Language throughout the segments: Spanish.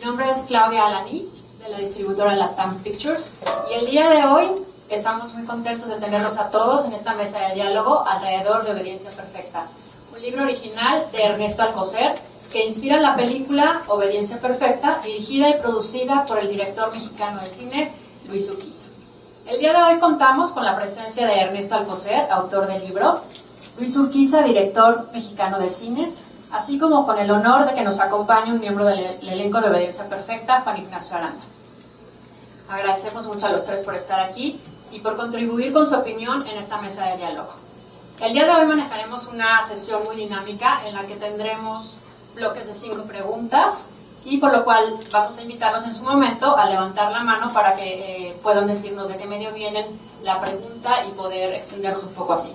nombre es Claudia Alanís, de la distribuidora Latam Pictures, y el día de hoy estamos muy contentos de tenerlos a todos en esta mesa de diálogo alrededor de Obediencia Perfecta, un libro original de Ernesto Alcocer que inspira la película Obediencia Perfecta, dirigida y producida por el director mexicano de cine Luis Urquiza. El día de hoy contamos con la presencia de Ernesto Alcocer, autor del libro, Luis Urquiza, director mexicano de cine, así como con el honor de que nos acompañe un miembro del elenco de Obediencia Perfecta, Juan Ignacio Aranda. Agradecemos mucho a los tres por estar aquí y por contribuir con su opinión en esta mesa de diálogo. El día de hoy manejaremos una sesión muy dinámica en la que tendremos bloques de 5 preguntas y por lo cual vamos a invitarlos en su momento a levantar la mano para que puedan decirnos de qué medio vienen la pregunta y poder extendernos un poco así.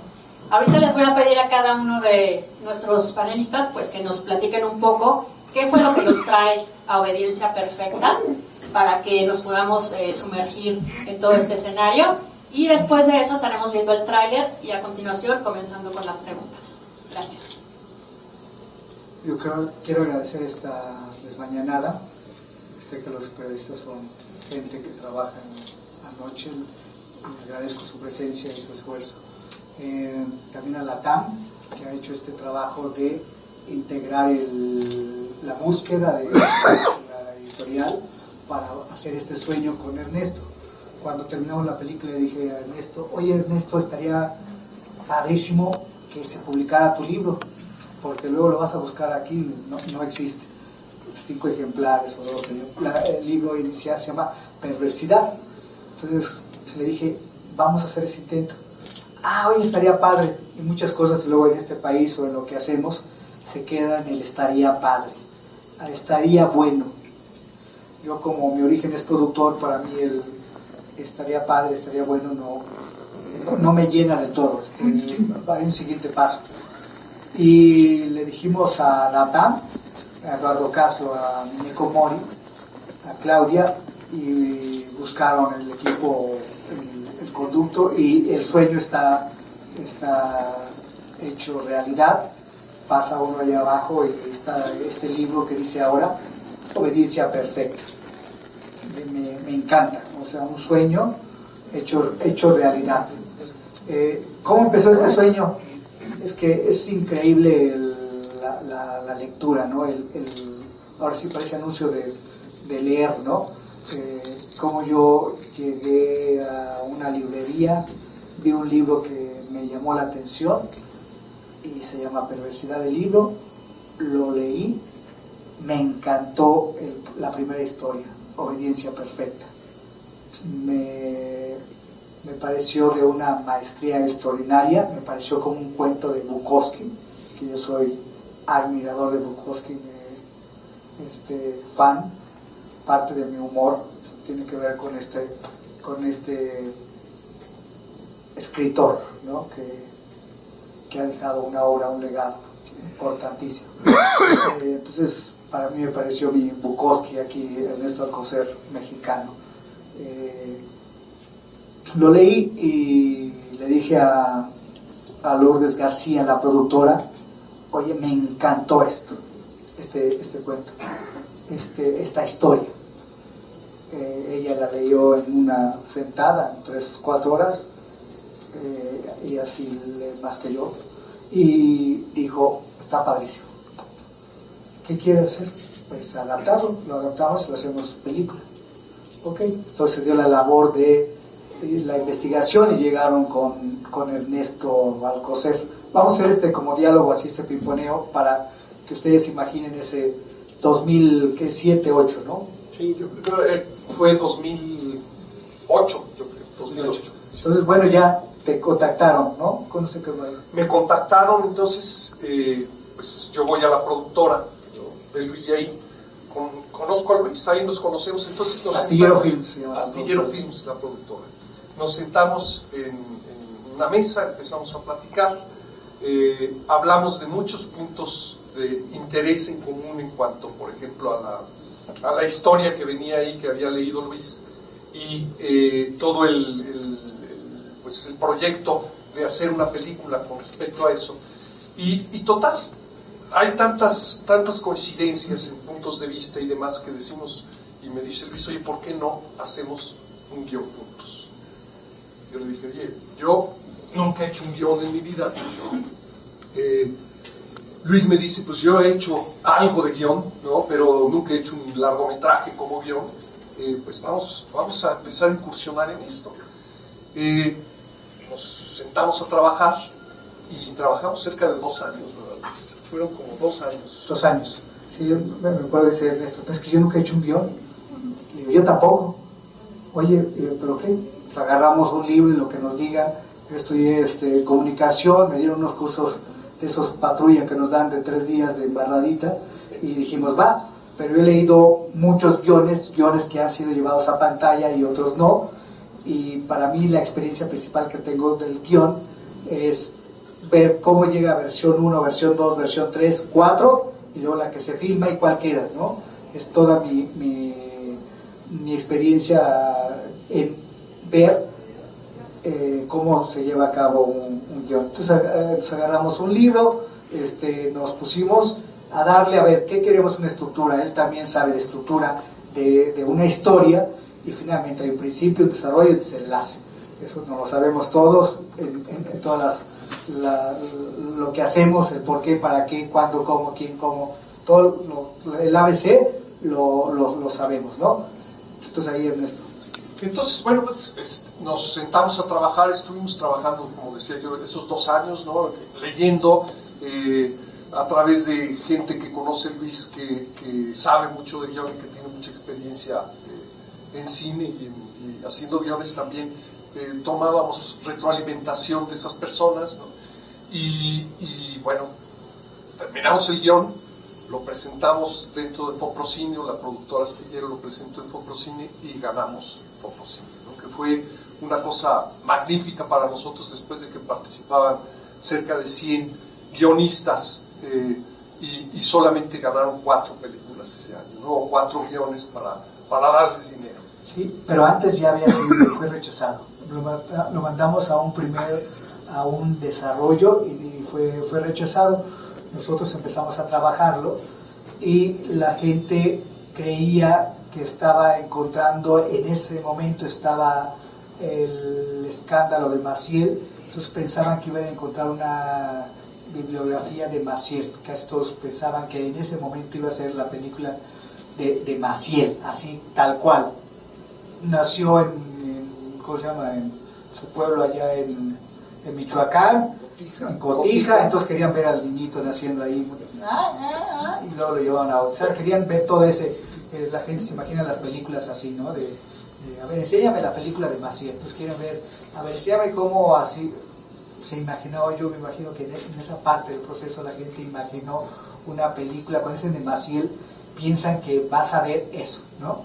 Ahorita les voy a pedir a cada uno de nuestros panelistas pues que nos platiquen un poco qué fue lo que los trae a Obediencia Perfecta para que nos podamos sumergir en todo este escenario, y después de eso estaremos viendo el tráiler y a continuación comenzando con las preguntas. Gracias. Yo quiero agradecer esta desmañanada. Sé que los periodistas son gente que trabaja anoche, y agradezco su presencia y su esfuerzo. También a Latam, que ha hecho este trabajo de integrar la búsqueda de la editorial para hacer este sueño con Ernesto. Cuando terminamos la película le dije a Ernesto, oye Ernesto, estaría padrísimo que se publicara tu libro, porque luego lo vas a buscar aquí, no existe. 5 ejemplares o 2. El libro inicial se llama Perversidad. Entonces le dije, vamos a hacer ese intento. Hoy estaría padre. Y muchas cosas luego en este país o en lo que hacemos se queda en el estaría padre, estaría bueno. Yo, como mi origen es productor, para mí el estaría padre, estaría bueno no me llena del todo. Hay un siguiente paso. Y le dijimos a Latam, a Eduardo Caso, a Nico Mori, a Claudia, y buscaron el equipo, el conducto, y el sueño está hecho realidad. Pasa uno allá abajo y está este libro que dice ahora Obediencia Perfecta. Me encanta, o sea, un sueño hecho realidad. ¿Cómo empezó este sueño? Es que es increíble la lectura, ¿no? Ahora sí parece anuncio de leer, ¿no? Como yo llegué a una librería, vi un libro que me llamó la atención y se llama Perversidad del libro, lo leí, me encantó la primera historia, Obediencia Perfecta. Me pareció de una maestría extraordinaria, me pareció como un cuento de Bukowski, que yo soy admirador de Bukowski, fan. Parte de mi humor tiene que ver con este escritor, ¿no? que ha dejado una obra, un legado importantísimo. Entonces, para mí me pareció mi Bukowski aquí, Ernesto Alcocer, mexicano. Lo leí y le dije a Lourdes García, la productora, oye, me encantó este cuento, esta historia. Ella la leyó en una sentada, en 3-4 horas, y así más que yo, y dijo, está padrísimo. ¿Qué quiere hacer? Pues adaptarlo, lo adaptamos y lo hacemos película. Ok, entonces se dio la labor de la investigación y llegaron con Ernesto Alcocer. Vamos a hacer como diálogo, así este pimponeo, para que ustedes imaginen ese 2007-2008, ¿no? Sí, yo creo que fue 2008, yo creo, 2008. Entonces, bueno, ya te contactaron, ¿no? Me contactaron, entonces, pues yo voy a la productora de Luis y ahí conozco a Luis, ahí nos conocemos, entonces nos Astillero sentamos, Films, Astillero Films, la productora. Nos sentamos en una mesa, empezamos a platicar, hablamos de muchos puntos de interés en común en cuanto, por ejemplo, a la historia que venía ahí, que había leído Luis, y todo el proyecto de hacer una película con respecto a eso. Y total, hay tantas coincidencias en puntos puntos de vista y demás que decimos, y me dice Luis, oye, ¿por qué no hacemos un guión juntos? Yo le dije, oye, yo nunca he hecho un guión en mi vida. Luis me dice, pues yo he hecho algo de guión, ¿no? Pero nunca he hecho un largometraje como guión. Pues vamos a empezar a incursionar en esto. Nos sentamos a trabajar y trabajamos cerca de 2 años, ¿verdad? Fueron como 2 años. 2 años. Sí, yo me acuerdo de decir esto, es que yo nunca he hecho un guión. Y digo, yo tampoco. Oye, ¿pero qué? Pues agarramos un libro y lo que nos digan. Yo estudié comunicación, me dieron unos cursos de esos patrulla que nos dan de 3 días de embarradita, y dijimos, va. Pero he leído muchos guiones que han sido llevados a pantalla y otros no, y para mí la experiencia principal que tengo del guión es ver cómo llega versión 1, versión 2, versión 3, 4, y luego la que se filma y cuál queda, ¿no? Es toda mi experiencia en ver cómo se lleva a cabo un guión. Entonces agarramos un libro, nos pusimos a darle, a ver, ¿qué queremos? Una estructura. Él también sabe de estructura de una historia, y finalmente hay un principio, un desarrollo y un desenlace. Eso no lo sabemos todos en todas lo que hacemos, el por qué, para qué, cuándo, cómo, quién, cómo, todo el ABC lo sabemos, ¿no? Entonces ahí, Ernesto. Entonces, bueno, pues, nos sentamos a trabajar, estuvimos trabajando, como decía yo, esos 2 años, ¿no? Leyendo a través de gente que conoce a Luis, que sabe mucho de guión y que tiene mucha experiencia en cine y haciendo guiones también. Tomábamos retroalimentación de esas personas, ¿no? Y bueno, terminamos el guión, lo presentamos dentro de Foprocine, la productora Astillero lo presentó en Foprocine y ganamos Foprocine, ¿no? Que fue una cosa magnífica para nosotros después de que participaban cerca de 100 guionistas y solamente ganaron 4 películas ese año, ¿no? O 4 guiones para darles dinero. Sí, pero antes ya había sido, fue rechazado. Lo mandamos a un desarrollo y fue rechazado. Nosotros empezamos a trabajarlo y la gente creía que estaba encontrando, en ese momento estaba el escándalo de Maciel, entonces pensaban que iban a encontrar una bibliografía de Maciel. Casi todos pensaban que en ese momento iba a ser la película de Maciel, así tal cual. Nació ¿cómo se llama? En su pueblo allá en Michoacán, en Cotija, entonces querían ver al niñito naciendo ahí, y luego lo llevaban a otro. O sea, querían ver todo ese, la gente se imagina las películas así, ¿no? A ver, enséñame la película de Maciel. Entonces quieren ver, a ver, enséñame cómo así se imaginó. Yo me imagino que en esa parte del proceso la gente imaginó una película. Cuando dicen de Maciel, piensan que vas a ver eso, ¿no?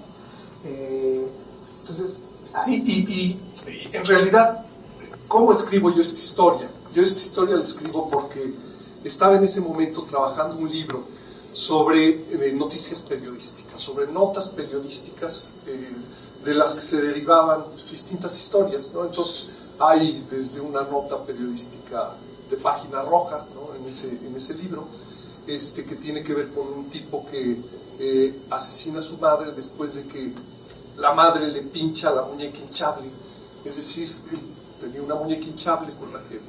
Entonces, sí, y en realidad, ¿cómo escribo yo esta historia? Yo esta historia la escribo porque estaba en ese momento trabajando un libro sobre noticias periodísticas, sobre notas periodísticas de las que se derivaban distintas historias, ¿no? Entonces hay desde una nota periodística de página roja, ¿no? en ese libro, que tiene que ver con un tipo que asesina a su madre después de que la madre le pincha la muñeca hinchable. Es decir, tenía una muñeca hinchable con la que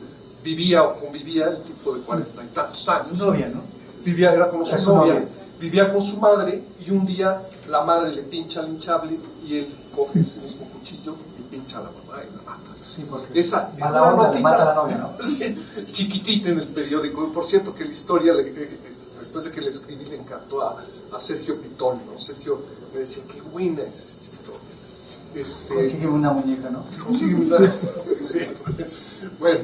vivía o convivía, el tipo de 40 y tantos años. Novia, ¿no? Era con su novia, vivía con su madre, y un día la madre le pincha el hinchable y él coge ese mismo cuchillo y pincha a la mamá y la mata. Sí, porque esa mala onda, le mata a la novia, ¿no? Sí, chiquitita en el periódico. Y por cierto que la historia, después de que la escribí, le encantó a Sergio Pitón, ¿no? Sergio me decía, qué buena es esta historia. Consígueme una muñeca, ¿no? Consígueme una. Sí. Bueno,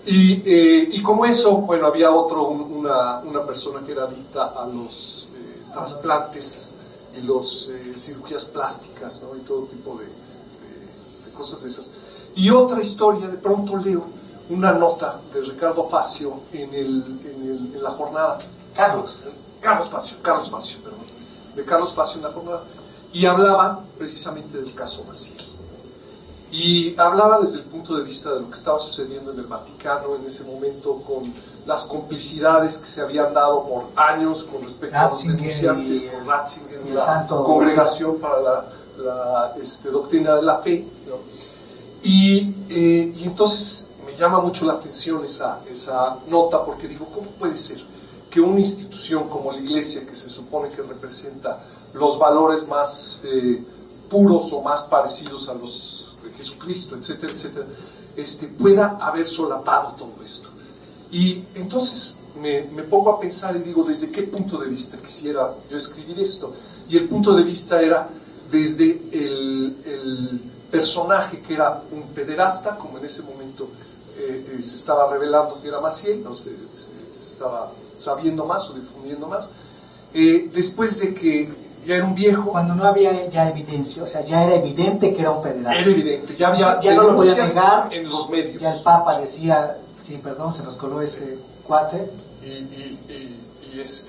y como eso, bueno, había una persona que era adicta a los trasplantes y los cirugías plásticas, ¿no? Y todo tipo de cosas de esas. Y otra historia, de pronto leo una nota de Ricardo Facio en La Jornada. Carlos Facio, perdón. De Carlos Facio en La Jornada. Y hablaba precisamente del caso Maciel. Y hablaba desde el punto de vista de lo que estaba sucediendo en el Vaticano en ese momento, con las complicidades que se habían dado por años con respecto a los denunciantes, con Ratzinger y la Congregación para la Doctrina de la Fe, ¿no? Y entonces me llama mucho la atención esa nota, porque digo, ¿cómo puede ser que una institución como la Iglesia, que se supone que representa los valores más puros o más parecidos a los de Jesucristo, etcétera, etcétera, pueda haber solapado todo esto? Y entonces me pongo a pensar y digo, ¿desde qué punto de vista quisiera yo escribir esto? Y el punto de vista era desde el personaje que era un pederasta, como en ese momento se estaba revelando que era Maciel, no se estaba sabiendo más o difundiendo más, después de que ya era un viejo. Cuando no había ya evidencia, o sea, ya era evidente que era un pederasta. Era evidente, ya había ya no lo podía negar, en los medios. Ya el Papa decía, sí, perdón, se nos coló ese cuate.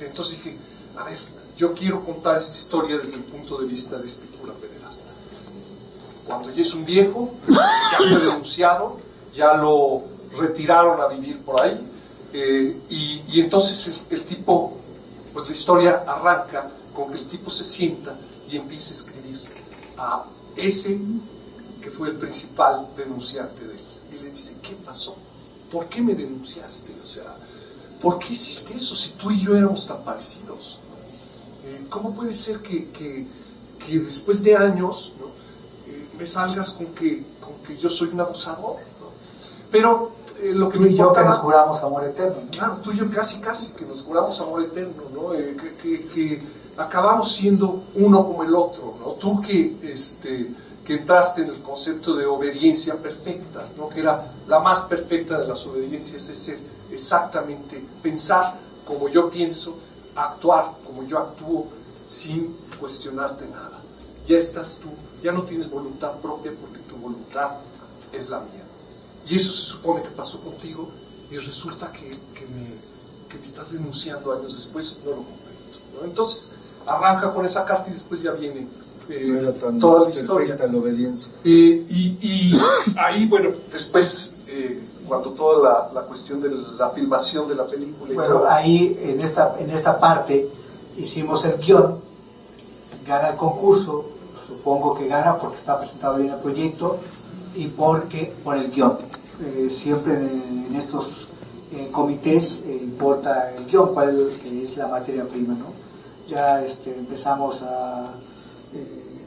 Entonces dije, a ver, yo quiero contar esta historia desde el punto de vista de este cura pederasta. Cuando ya es un viejo, ya fue denunciado, ya lo retiraron a vivir por ahí, y entonces el tipo, pues la historia arranca con que el tipo se sienta y empieza a escribir a ese que fue el principal denunciante de él. Y le dice, ¿qué pasó? ¿Por qué me denunciaste? O sea, ¿por qué hiciste eso si tú y yo éramos tan parecidos? ¿Cómo puede ser que después de años, ¿no? Me salgas con que yo soy un abusador, ¿no? Pero lo que tú me y yo importaba, que nos juramos amor eterno, ¿no? Claro, tú y yo casi que nos juramos amor eterno, ¿no? Que acabamos siendo uno como el otro, ¿no? Tú que entraste en el concepto de obediencia perfecta, ¿no? Que era la más perfecta de las obediencias, es ser exactamente, pensar como yo pienso, actuar como yo actúo, sin cuestionarte nada. Ya estás tú, ya no tienes voluntad propia, porque tu voluntad es la mía. Y eso se supone que pasó contigo, y resulta que me estás denunciando años después. No lo comprendo, ¿no? Entonces arranca con esa carta y después ya viene no era tan toda la historia. Perfecta la obediencia. Y ahí, bueno, después cuando toda la cuestión de la filmación de la película. Bueno, ahí en esta parte hicimos el guión, gana el concurso, supongo que gana porque está presentado bien el proyecto y por el guión. Siempre en estos comités importa el guión, cuál es la materia prima, ¿no? Ya empezamos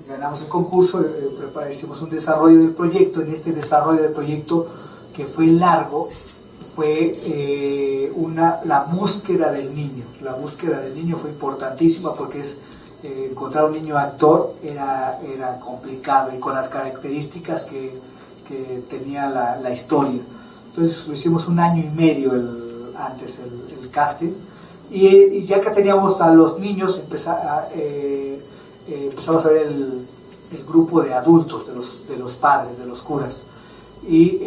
ganamos el concurso, hicimos un desarrollo del proyecto. En este desarrollo del proyecto, que fue largo, fue la búsqueda del niño. La búsqueda del niño fue importantísima porque encontrar un niño actor era complicado, y con las características que tenía la historia. Entonces lo hicimos 1 año y medio antes el casting, y ya que teníamos a los niños, empezamos a ver el grupo de adultos, de los padres, de los curas. Y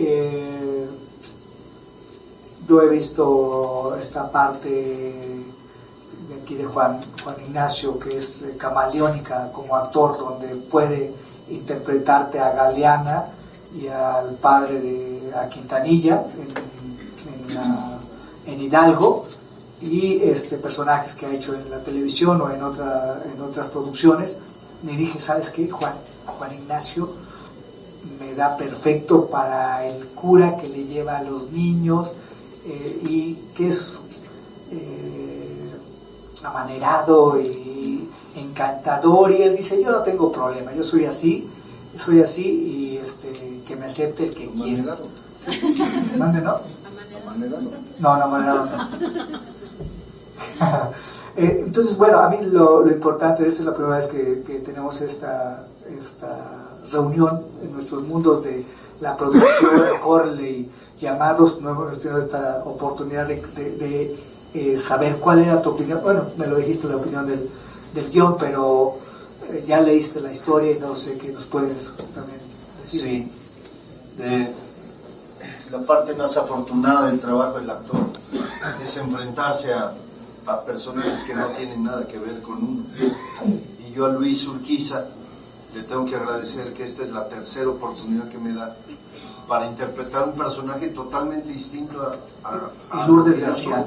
yo he visto esta parte de aquí de Juan Ignacio, que es camaleónica como actor, donde puede interpretarte a Galeana y al padre a Quintanilla en Hidalgo, y personajes que ha hecho en la televisión o en otras producciones. Me dije, ¿sabes qué? Juan Ignacio me da perfecto para el cura que le lleva a los niños, y que es amanerado y encantador, y él dice, yo no tengo problema, yo soy así, y que me acepte el que quiera. ¿Mande, no? No, amanerado no. Entonces, bueno, a mí lo importante, esta es la primera vez que tenemos esta reunión en nuestros mundos de la producción de Corley, llamados. No hemos tenido esta oportunidad de saber cuál era tu opinión. Bueno, me lo dijiste, la opinión del guión, pero ya leíste la historia y no sé qué nos puedes también decir. Sí, la parte más afortunada del trabajo del actor es enfrentarse a personajes que no tienen nada que ver con uno. Y yo a Luis Urquiza le tengo que agradecer que esta es la tercera oportunidad que me da para interpretar un personaje totalmente distinto a Lourdes García,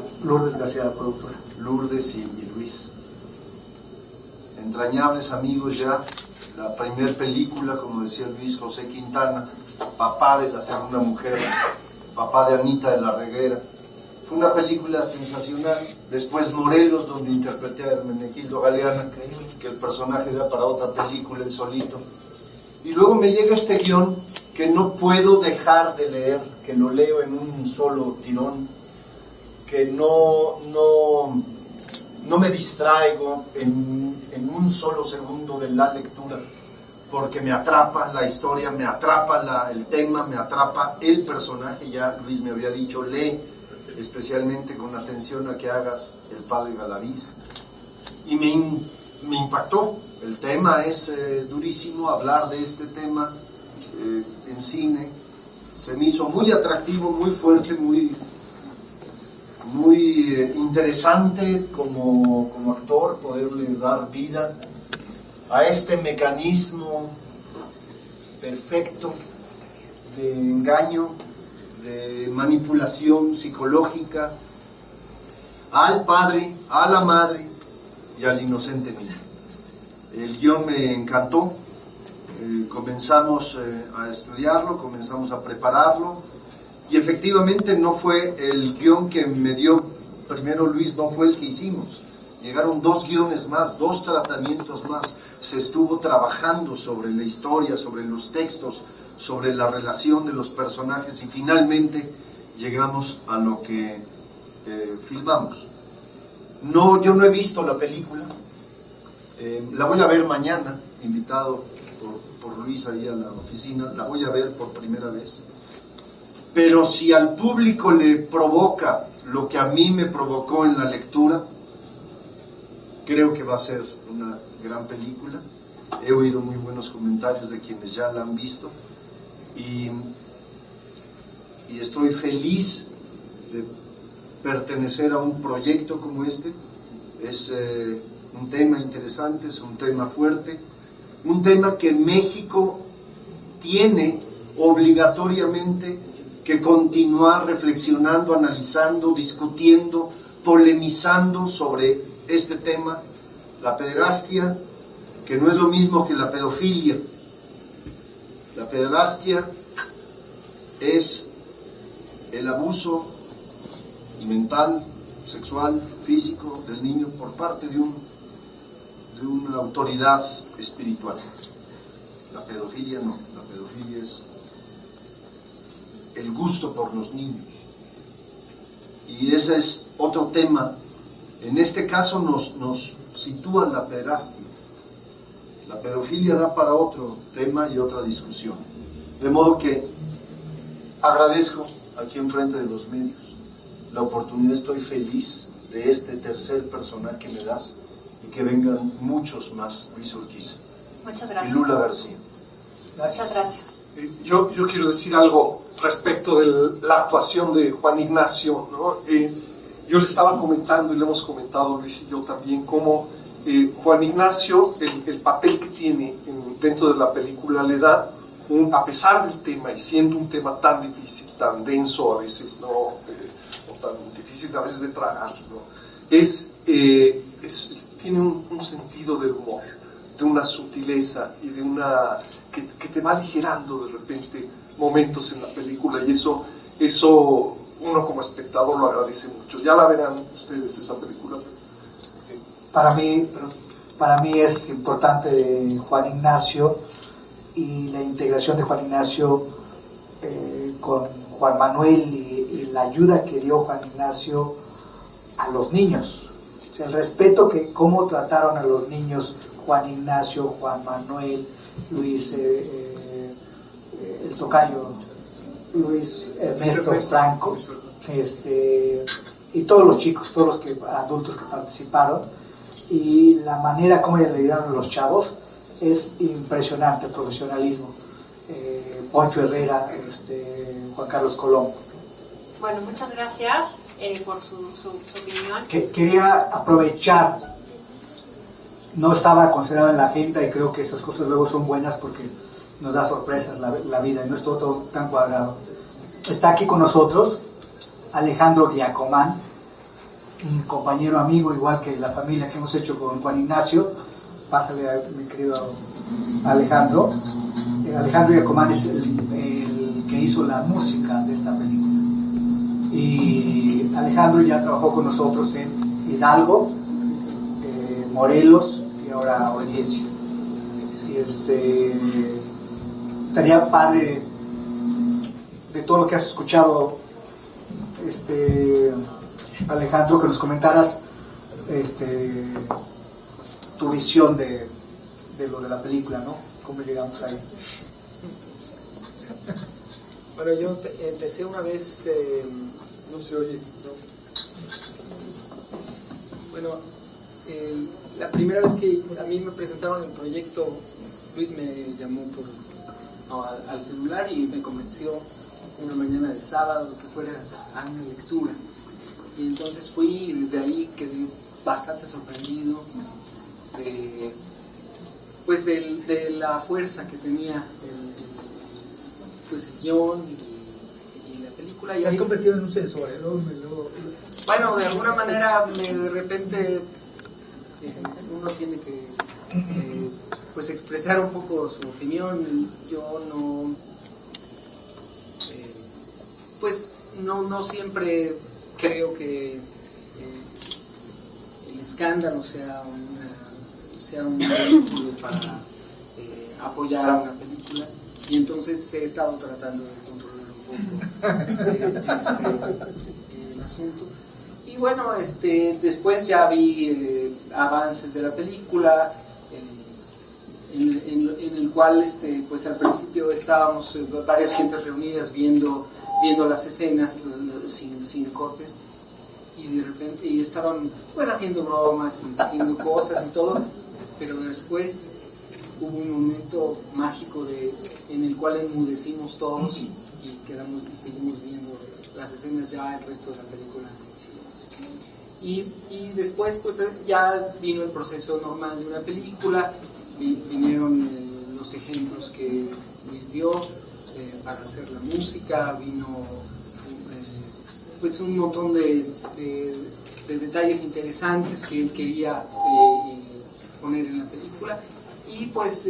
productora. Lourdes y Luis. Entrañables amigos ya, la primer película, como decía Luis José Quintana, papá de la segunda mujer, papá de Anita de la Reguera. Fue una película sensacional. Después Morelos, donde interpreté a Hermenegildo Galeana, que el personaje da para otra película, El Solito. Y luego me llega este guión que no puedo dejar de leer, que lo leo en un solo tirón, que no me distraigo en un solo segundo de la lectura, porque me atrapa la historia, me atrapa el tema, me atrapa el personaje. Ya Luis me había dicho, lee especialmente con atención a que hagas El Padre Galaviz, y me impactó. El tema es durísimo, hablar de este tema en cine se me hizo muy atractivo, muy fuerte, muy interesante como actor, poderle dar vida a este mecanismo perfecto de engaño, de manipulación psicológica al padre, a la madre y al inocente niño. El guión me encantó. Comenzamos a estudiarlo, comenzamos a prepararlo, y efectivamente no fue el guión que me dio primero Luis, no fue el que hicimos. Llegaron 2 guiones más, 2 tratamientos más. Se estuvo trabajando sobre la historia, sobre los textos, sobre la relación de los personajes, y finalmente llegamos a lo que filmamos. Yo no he visto la película, la voy a ver mañana, invitado por Luis ahí a la oficina, la voy a ver por primera vez. Pero si al público le provoca lo que a mí me provocó en la lectura, creo que va a ser una gran película. He oído muy buenos comentarios de quienes ya la han visto, y estoy feliz de pertenecer a un proyecto como este. Es un tema interesante, es un tema fuerte, un tema que México tiene obligatoriamente que continuar reflexionando, analizando, discutiendo, polemizando sobre este tema, la pederastia, que no es lo mismo que la pedofilia. La pederastia es el abuso mental, sexual, físico del niño por parte de una autoridad espiritual. La pedofilia no, la pedofilia es el gusto por los niños, y ese es otro tema. En este caso nos sitúa la pederastia. La pedofilia da para otro tema y otra discusión, de modo que agradezco aquí enfrente de los medios la oportunidad. Estoy feliz de este tercer personaje que me das, y que vengan muchos más. Luis Urquiza. Muchas gracias. Y Lula García. Muchas gracias. Yo quiero decir algo respecto de la actuación de Juan Ignacio, ¿no? Yo le estaba comentando, y le hemos comentado Luis y yo también, cómo Juan Ignacio, el papel que tiene dentro de la película, le da, a pesar del tema, y siendo un tema tan difícil, tan denso a veces, ¿no? O tan difícil a veces de tragar, ¿no? Tiene un sentido del humor, de una sutileza y de una que te va aligerando de repente momentos en la película, y eso uno como espectador lo agradece mucho. Ya la verán ustedes, esa película. Sí. Para mí es importante Juan Ignacio, y la integración de Juan Ignacio con Juan Manuel, y la ayuda que dio Juan Ignacio a los niños. O sea, el respeto cómo trataron a los niños Juan Ignacio, Juan Manuel, Luis, el tocayo, Luis Ernesto Franco, y todos los chicos, todos los adultos que participaron, y la manera como le dieron a los chavos es impresionante. El profesionalismo, Poncho Herrera, Juan Carlos Colombo. Bueno, muchas gracias por su opinión. Quería aprovechar no estaba considerado en la agenda, y creo que esas cosas luego son buenas porque nos da sorpresas la vida y no es todo tan cuadrado. Está aquí con nosotros Alejandro Giacomán, un compañero amigo, igual que la familia que hemos hecho con Juan Ignacio. Pásale a mi querido Alejandro. Alejandro Giacomán es el que hizo la música de esta película. Y Alejandro ya trabajó con nosotros en Hidalgo, Morelos y ahora Obediencia. Y estaría padre de todo lo que has escuchado, Alejandro, que nos comentaras tu visión de lo de la película, ¿no? ¿Cómo llegamos ahí? Bueno, yo empecé una vez, No se oye, ¿no? bueno, la primera vez que a mí me presentaron el proyecto, Luis me llamó al celular y me convenció una mañana de sábado que fuera a una lectura. Y entonces fui y desde ahí quedé bastante sorprendido de la fuerza que tenía el guión y la película. Y Has ahí, convertido en un censor, ¿eh? bueno, de alguna manera de repente uno tiene que pues expresar un poco su opinión. Yo no siempre creo que el escándalo sea un vehículo para apoyar a una película, y entonces he estado tratando de controlar un poco el asunto. Y bueno, después ya vi avances de la película, en el cual pues al principio estábamos varias gentes reunidas viendo las escenas sin cortes, y de repente estaban pues haciendo bromas y diciendo cosas y todo, pero después hubo un momento mágico en el cual enmudecimos todos y quedamos y seguimos viendo las escenas, ya el resto de la película en silencio. Y después pues ya vino el proceso normal de una película, vinieron los ejemplos que Luis dio para hacer la música, vino pues un montón de detalles interesantes que él quería poner en la película, y pues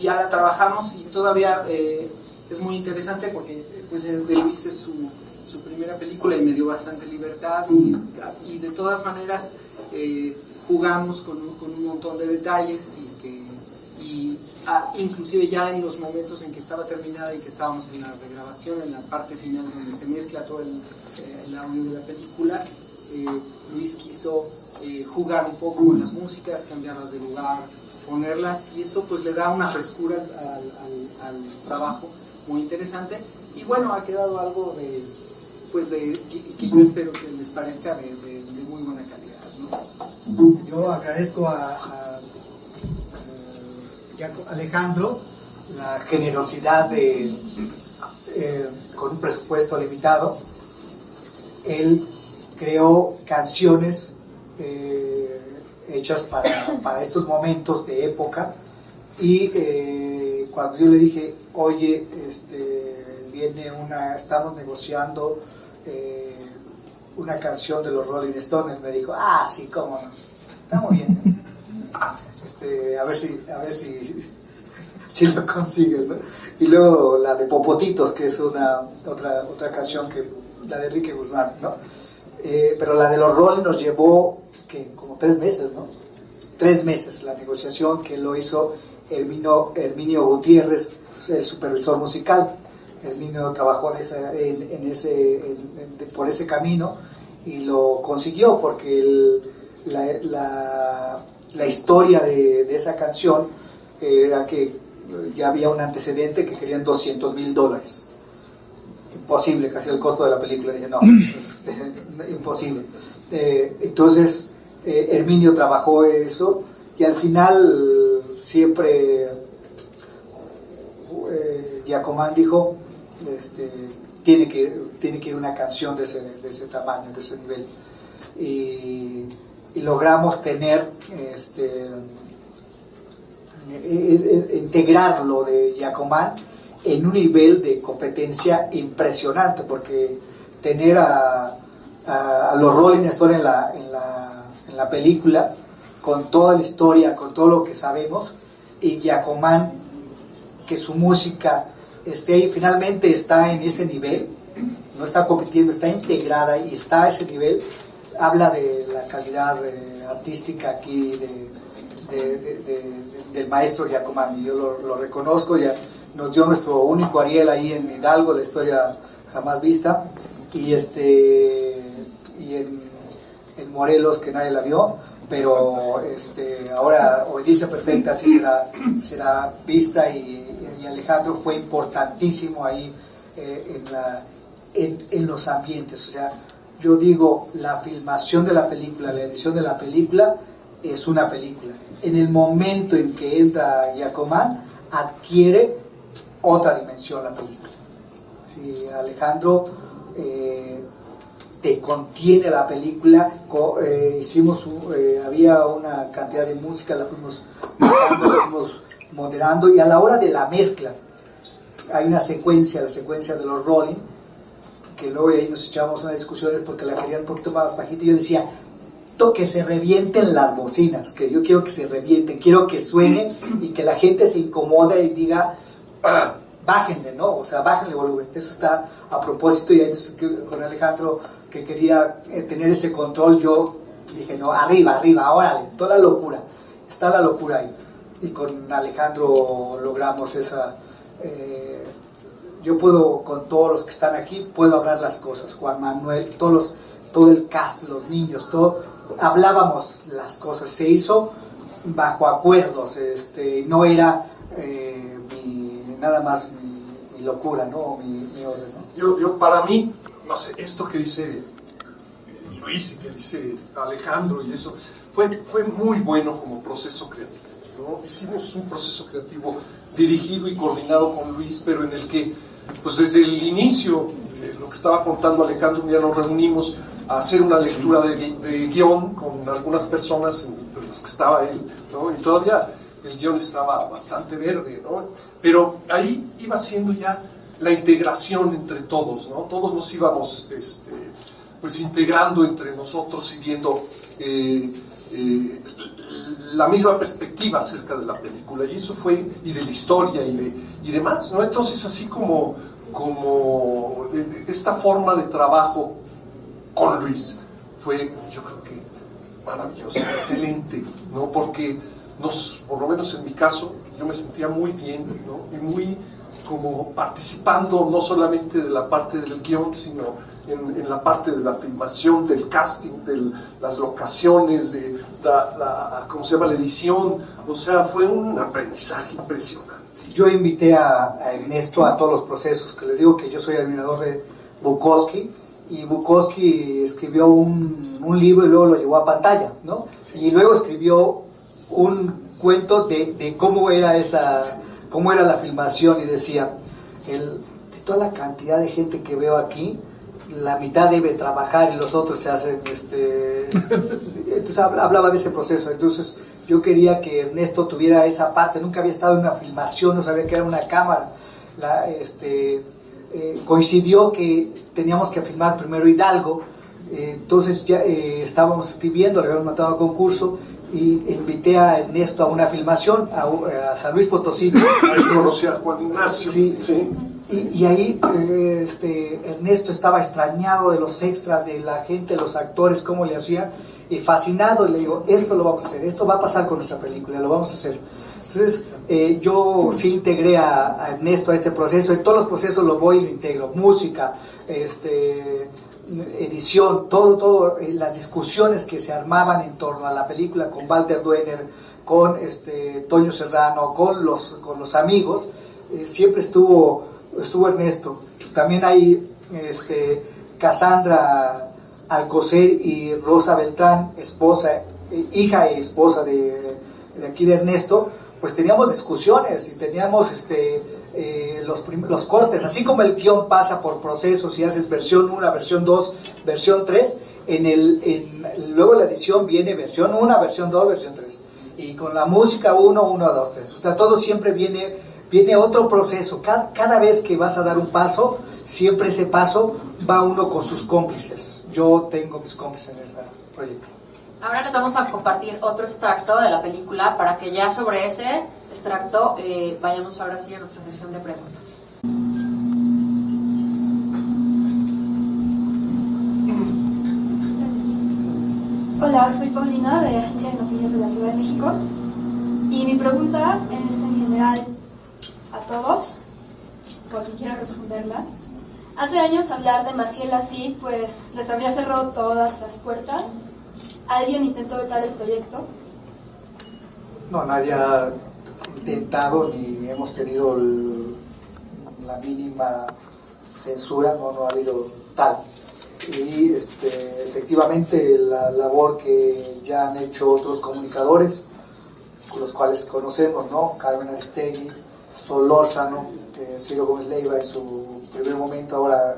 ya la trabajamos, y todavía es muy interesante porque pues Luis es su primera película y me dio bastante libertad, y de todas maneras jugamos con un montón de detalles, inclusive ya en los momentos en que estaba terminada y que estábamos en la regrabación, en la parte final donde se mezcla todo el audio de la película, Luis quiso jugar un poco con las músicas, cambiarlas de lugar, ponerlas, y eso pues le da una frescura al trabajo muy interesante. Y bueno, ha quedado algo que yo espero que les parezca de muy buena calidad, ¿no? Yo agradezco a Alejandro la generosidad con un presupuesto limitado. Él creó canciones hechas para estos momentos de época, y cuando yo le dije, oye, estamos negociando una canción de los Rolling Stones, me dijo, sí, cómo no, está muy bien. A ver si lo consigues, ¿no? Y luego la de Popotitos, que es otra canción, que la de Enrique Guzmán, ¿no? Pero la de los Rolling nos llevó como 3 meses, ¿no? 3 meses la negociación, que lo hizo Herminio Gutiérrez, el supervisor musical. Herminio trabajó por ese camino y lo consiguió, porque la historia de esa canción era que ya había un antecedente que querían $200,000. Imposible, casi el costo de la película. Dije, no, imposible. Entonces Herminio trabajó eso, y al final siempre Giacomán dijo, tiene que ir una canción de ese tamaño, de ese nivel. Y y logramos tener, integrar lo de Giacomán en un nivel de competencia impresionante, porque tener a los Rolling Stones en la película, con toda la historia, con todo lo que sabemos, y Giacomán, que su música esté ahí, finalmente está en ese nivel, no está compitiendo, está integrada y está a ese nivel, habla de la calidad artística aquí del maestro Giacomán, y yo lo reconozco. Ya nos dio nuestro único Ariel ahí en Hidalgo, la historia jamás vista, y en Morelos, que nadie la vio, pero ahora Obediencia Perfecta sí será vista, y Alejandro fue importantísimo ahí en los ambientes. O sea, yo digo, la filmación de la película, la edición de la película es una película. En el momento en que entra Giacomán, adquiere otra dimensión la película. Sí, Alejandro te contiene la película. Había una cantidad de música, la fuimos moderando, y a la hora de la mezcla hay una secuencia, la secuencia de los Rolling, que luego ahí nos echábamos unas discusiones porque la querían un poquito más bajita, y yo decía, que se revienten las bocinas, que yo quiero que se revienten, quiero que suene y que la gente se incomode y diga, bájenle, ¿no? O sea, bájenle volumen. Eso está a propósito, y entonces con Alejandro, que quería tener ese control, yo dije, no, arriba, órale, toda la locura, está la locura ahí. Y con Alejandro logramos esa... yo puedo, con todos los que están aquí, puedo hablar las cosas. Juan Manuel, todo el cast, los niños, hablábamos las cosas. Se hizo bajo acuerdos, no era nada más mi locura, ¿no? Mi orden, ¿no? Yo para mí, no sé, esto que dice Luis y que dice Alejandro y eso, fue muy bueno como proceso creativo, ¿no? Hicimos un proceso creativo dirigido y coordinado con Luis, pero en el que, pues desde el inicio, lo que estaba contando Alejandro, ya nos reunimos a hacer una lectura de guión con algunas personas entre las que estaba él, ¿no? Y todavía el guión estaba bastante verde, ¿no? Pero ahí iba siendo ya la integración entre todos, ¿no? Todos nos íbamos pues integrando entre nosotros y viendo la misma perspectiva acerca de la película, y eso fue, y de la historia y demás, ¿no? Entonces, así como esta forma de trabajo con Luis fue, yo creo que maravillosa, excelente, ¿no? Porque por lo menos en mi caso, yo me sentía muy bien, ¿no? Y muy como participando no solamente de la parte del guión, sino en la parte de la filmación, del casting, de las locaciones, de ¿cómo se llama?, la edición. O sea, fue un aprendizaje impresionante. Yo invité a Ernesto a todos los procesos, que les digo que yo soy admirador de Bukowski, y Bukowski escribió un libro y luego lo llevó a pantalla, ¿no? Sí. Y luego escribió un cuento de cómo era cómo era la filmación, y decía, de toda la cantidad de gente que veo aquí, la mitad debe trabajar y los otros se hacen, entonces hablaba de ese proceso. Entonces yo quería que Ernesto tuviera esa parte. Nunca había estado en una filmación, no sabía que era una cámara. Coincidió que teníamos que filmar primero Hidalgo, entonces ya estábamos escribiendo, le habíamos mandado a concurso, y invité a Ernesto a una filmación a San Luis Potosí. Ahí conocí a Juan Ignacio. Sí. Y ahí Ernesto estaba extrañado de los extras, de la gente, los actores, cómo le hacían, y fascinado, y le digo, esto lo vamos a hacer, esto va a pasar con nuestra película, lo vamos a hacer. Entonces yo sí integré a Ernesto a este proceso, y todos los procesos lo voy y lo integro, música, edición, todo, las discusiones que se armaban en torno a la película con Walter Duener, con Toño Serrano, con los amigos, siempre estuvo Ernesto. También hay Cassandra Alcocer y Rosa Beltrán, hija y esposa de aquí de Ernesto, pues teníamos discusiones y teníamos los cortes, así como el guión pasa por procesos y haces versión 1, versión 2, versión 3, Luego la edición viene versión 1, versión 2, versión 3. Y con la música 1, 1, 2, 3. O sea, todo siempre viene otro proceso. Cada vez que vas a dar un paso, siempre ese paso va uno con sus cómplices. Yo tengo mis cómplices en este proyecto. Ahora les vamos a compartir otro extracto de la película para que ya sobre ese extracto vayamos ahora sí a nuestra sesión de preguntas. Hola, soy Paulina de Agencia de Noticias de la Ciudad de México y mi pregunta es en general a todos, o a quien quiera responderla. Hace años hablar de Maciel así, pues les habría cerrado todas las puertas. ¿Alguien intentó vetar el proyecto? No, nadie ha intentado ni hemos tenido la mínima censura, no ha habido tal. Y efectivamente la labor que ya han hecho otros comunicadores, con los cuales conocemos, ¿no? Carmen Aristegui, Solórzano, Ciro Gómez Leiva en su primer momento, ahora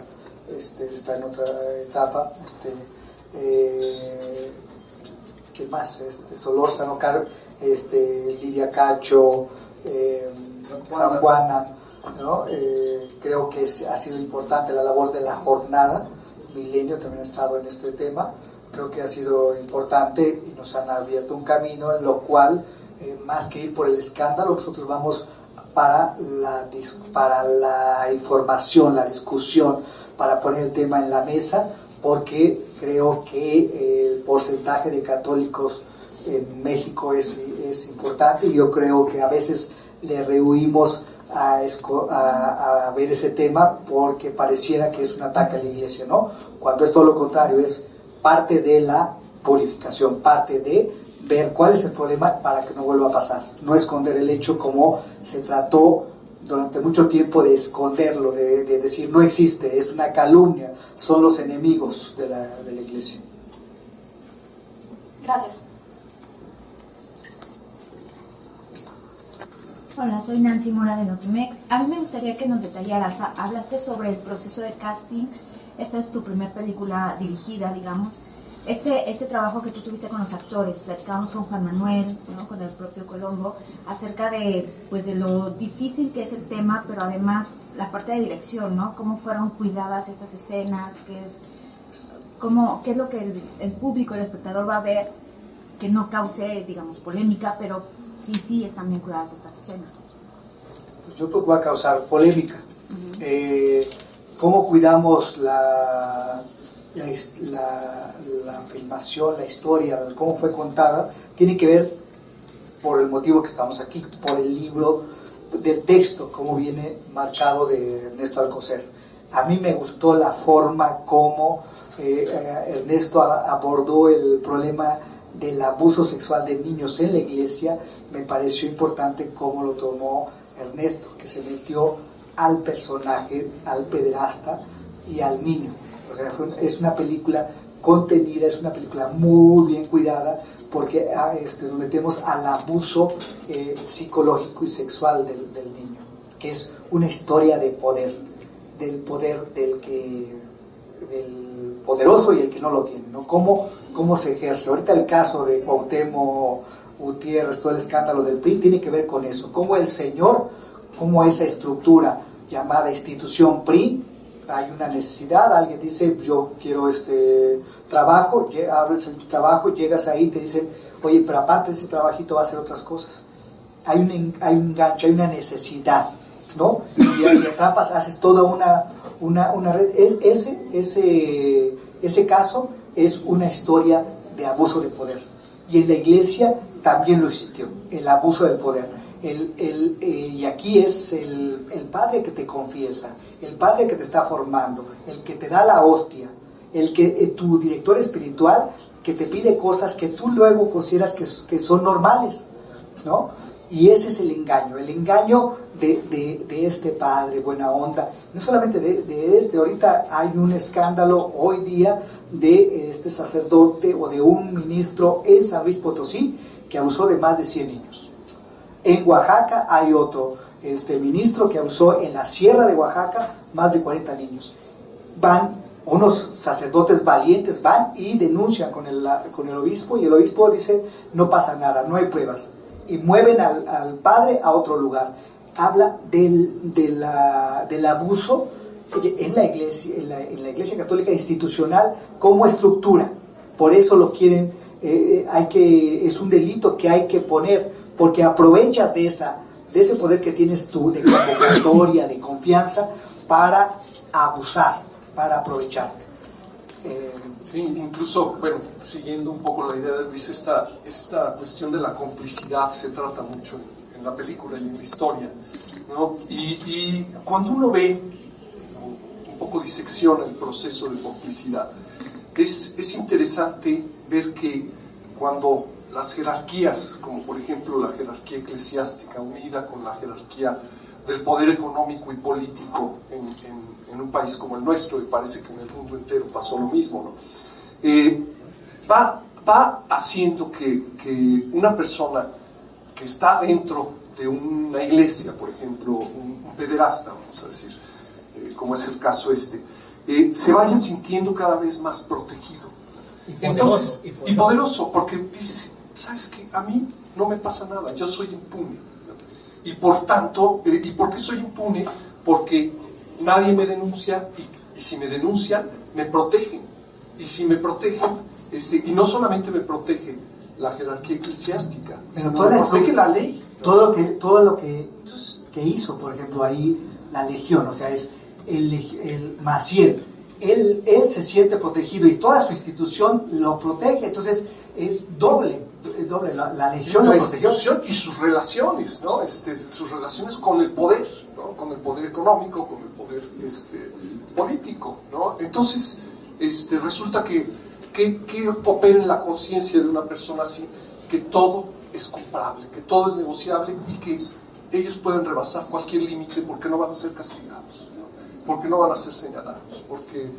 está en otra etapa, ¿quién más? Solórzano, Lidia Cacho, San Juana, ¿no? Creo que ha sido importante la labor de la jornada. Milenio también ha estado en este tema, creo que ha sido importante y nos han abierto un camino en lo cual, más que ir por el escándalo, nosotros vamos para la información, la discusión, para poner el tema en la mesa, porque creo que el porcentaje de católicos en México es importante y yo creo que a veces le rehuimos a ver ese tema porque pareciera que es un ataque a la iglesia, ¿no? Cuando es todo lo contrario, es parte de la purificación, parte de ver cuál es el problema para que no vuelva a pasar, no esconder el hecho como se trató durante mucho tiempo de esconderlo, de decir no existe, es una calumnia, son los enemigos de la iglesia. Gracias. Hola, soy Nancy Mora de Notimex. A mí me gustaría que nos detallaras, hablaste sobre el proceso de casting, esta es tu primera película dirigida, digamos, este trabajo que tú tuviste con los actores, platicábamos con Juan Manuel, ¿no? Con el propio Colombo, acerca de lo difícil que es el tema, pero además la parte de dirección, ¿no? Cómo fueron cuidadas estas escenas, qué es lo que el público, el espectador va a ver, que no cause, digamos, polémica, pero sí están bien cuidadas estas escenas. Pues yo creo que va a causar polémica. Uh-huh. ¿Cómo cuidamos la filmación, la historia, cómo fue contada? Tiene que ver por el motivo que estamos aquí, por el libro del texto, cómo viene marcado de Ernesto Alcocer. A mí me gustó la forma como Ernesto abordó el problema del abuso sexual de niños en la iglesia. Me pareció importante cómo lo tomó Ernesto, que se metió al personaje, al pederasta y al niño. O sea, es una película contenida, es una película muy bien cuidada, porque nos metemos al abuso psicológico y sexual del niño, que es una historia de poder, del poder del poderoso y el que no lo tiene, ¿no? ¿Cómo se ejerce? Ahorita el caso de Cuauhtémoc Gutiérrez, todo el escándalo del PRI, tiene que ver con eso, cómo el señor, cómo esa estructura llamada institución PRI, hay una necesidad, alguien dice, yo quiero trabajo, abres el trabajo, llegas ahí y te dicen, oye, pero aparte de ese trabajito va a hacer otras cosas. Hay un gancho, hay una necesidad, ¿no? Y atrapas, haces toda una red. Ese caso es una historia de abuso de poder. Y en la iglesia también lo existió, el abuso del poder. Y aquí es el padre que te confiesa, el padre que te está formando, el que te da la hostia, tu director espiritual que te pide cosas que tú luego consideras que son normales, ¿no? Y ese es el engaño de este padre, buena onda. No solamente ahorita hay un escándalo hoy día de este sacerdote o de un ministro en San Luis Potosí que abusó de más de 100 niños. En Oaxaca hay otro ministro que abusó en la sierra de Oaxaca más de 40 niños. Van unos sacerdotes valientes van y denuncian con el obispo, y el obispo dice, no pasa nada, no hay pruebas, y mueven al padre a otro lugar. Habla del abuso en la iglesia católica institucional como estructura. Por eso lo quieren, es un delito que hay que poner, porque aprovechas de ese poder que tienes tú, de convocatoria, de confianza, para abusar, para aprovecharte. Sí, incluso, bueno, siguiendo un poco la idea de Luis, esta cuestión de la complicidad se trata mucho en la película y en la historia, ¿no? Y cuando uno ve, un poco disecciona el proceso de complicidad, es interesante ver que cuando las jerarquías, como por ejemplo la jerarquía eclesiástica unida con la jerarquía del poder económico y político en un país como el nuestro, y parece que en el mundo entero pasó lo mismo, ¿no? Va haciendo que una persona que está dentro de una iglesia, por ejemplo, un pederasta, vamos a decir, como es el caso se vaya sintiendo cada vez más protegido. Entonces, y poderoso, porque dices, ¿sabes qué? A mí no me pasa nada, yo soy impune. Y por tanto, ¿y por qué soy impune? Porque nadie me denuncia, y si me denuncian, me protegen. Y si me protegen, y no solamente me protege la jerarquía eclesiástica, sino me protege la ley. Todo lo que hizo, por ejemplo, ahí la legión, o sea, es el Maciel, él se siente protegido y toda su institución lo protege, entonces es doble, la legión la lo institución y sus relaciones, ¿no? Sus relaciones con el poder, ¿no? Con el poder económico, con el poder político, ¿no? Entonces resulta que opera en la conciencia de una persona así, que todo es comprable, que todo es negociable, y que ellos pueden rebasar cualquier límite porque no van a ser castigados, ¿no? Porque no van a ser señalados, porque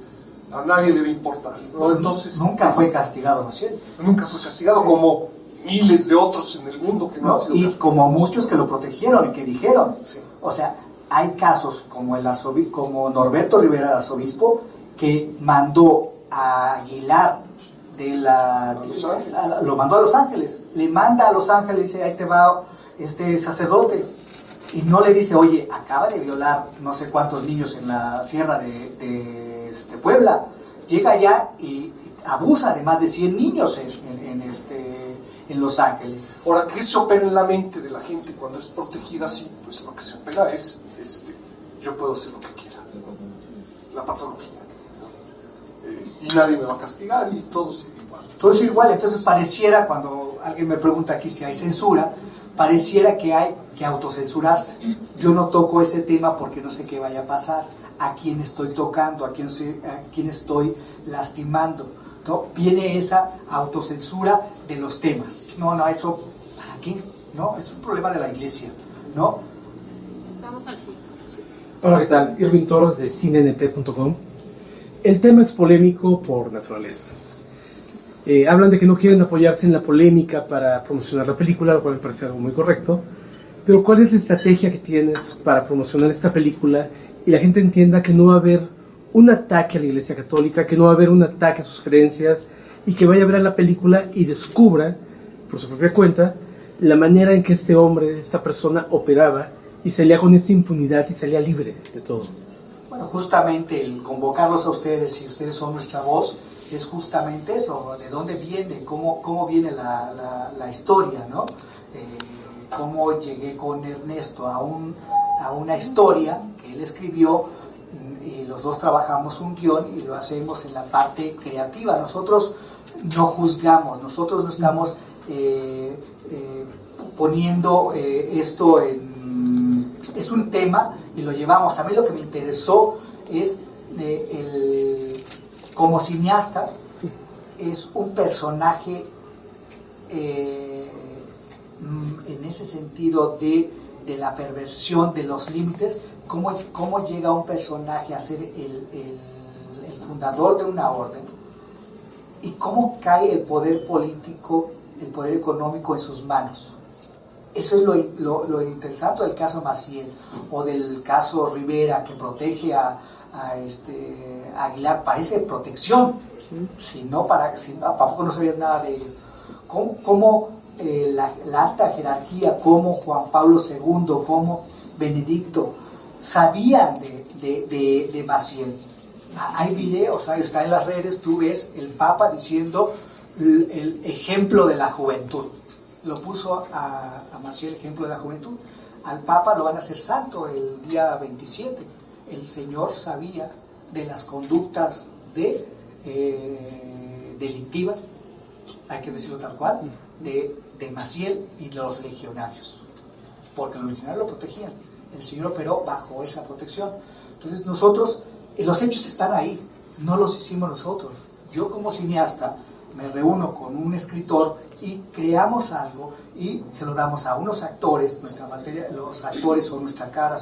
a nadie le va a importar, ¿no? Entonces, nunca fue castigado, ¿no? Nunca fue castigado, como miles de otros en el mundo que no han sido y castigados. como muchos que lo protegieron y que dijeron, Sí. o sea, hay casos como como Norberto Rivera, el arzobispo, que mandó a Aguilar lo mandó a Los Ángeles, le manda a Los Ángeles y dice, ahí te va este sacerdote, y no le dice, oye, acaba de violar no sé cuántos niños en la sierra de Puebla. Llega allá y abusa de más de 100 niños en Los Ángeles. Ahora, ¿qué se opera en la mente de la gente cuando es protegida así? Pues lo que se opera es, yo puedo hacer lo que quiera, la patología, ¿no? Y nadie me va a castigar y todo sigue igual. Todo es igual, entonces pareciera, cuando alguien me pregunta aquí si hay censura, pareciera que hay que autocensurarse. Yo no toco ese tema porque no sé qué vaya a pasar, a quién estoy tocando, a quién estoy lastimando, ¿no? Viene esa autocensura de los temas. No, eso, ¿para qué? No, es un problema de la iglesia, ¿no? Vamos al siguiente. Hola, ¿qué tal? Irving Torres de cinent.com. El tema es polémico por naturaleza. Hablan de que no quieren apoyarse en la polémica para promocionar la película, lo cual me parece algo muy correcto. Pero ¿cuál es la estrategia que tienes para promocionar esta película y la gente entienda que no va a haber un ataque a la Iglesia Católica, que no va a haber un ataque a sus creencias, y que vaya a ver la película y descubra, por su propia cuenta, la manera en que este hombre, esta persona, operaba y salía con esta impunidad y salía libre de todo? Bueno, justamente el convocarlos a ustedes, y ustedes son nuestra voz, es justamente eso, de dónde viene, cómo viene la historia, ¿no? Cómo llegué con Ernesto a una historia que él escribió, y los dos trabajamos un guión y lo hacemos en la parte creativa. Nosotros no juzgamos, nosotros no estamos poniendo esto es un tema y lo llevamos. A mí lo que me interesó es como cineasta, es un personaje en ese sentido de la perversión de los límites. ¿Cómo llega un personaje a ser el fundador de una orden? ¿Y cómo cae el poder político, el poder económico en sus manos? Eso es lo interesante del caso Maciel, o del caso Rivera, que protege a Aguilar parece protección, si no, ¿a poco no sabías nada de ello? ¿Cómo la alta jerarquía, como Juan Pablo II, como Benedicto, sabían de Maciel? Hay videos, está en las redes, tú ves el Papa diciendo el ejemplo de la juventud. Lo puso a Maciel, ejemplo de la juventud. Al Papa lo van a hacer santo el día 27. El Señor sabía de las conductas delictivas, hay que decirlo tal cual, de Maciel y de los legionarios, porque los legionarios lo protegían. El Señor operó bajo esa protección. Entonces nosotros, los hechos están ahí, no los hicimos nosotros. Yo como cineasta me reúno con un escritor y creamos algo y se lo damos a unos actores, nuestra materia, los actores son nuestra cara,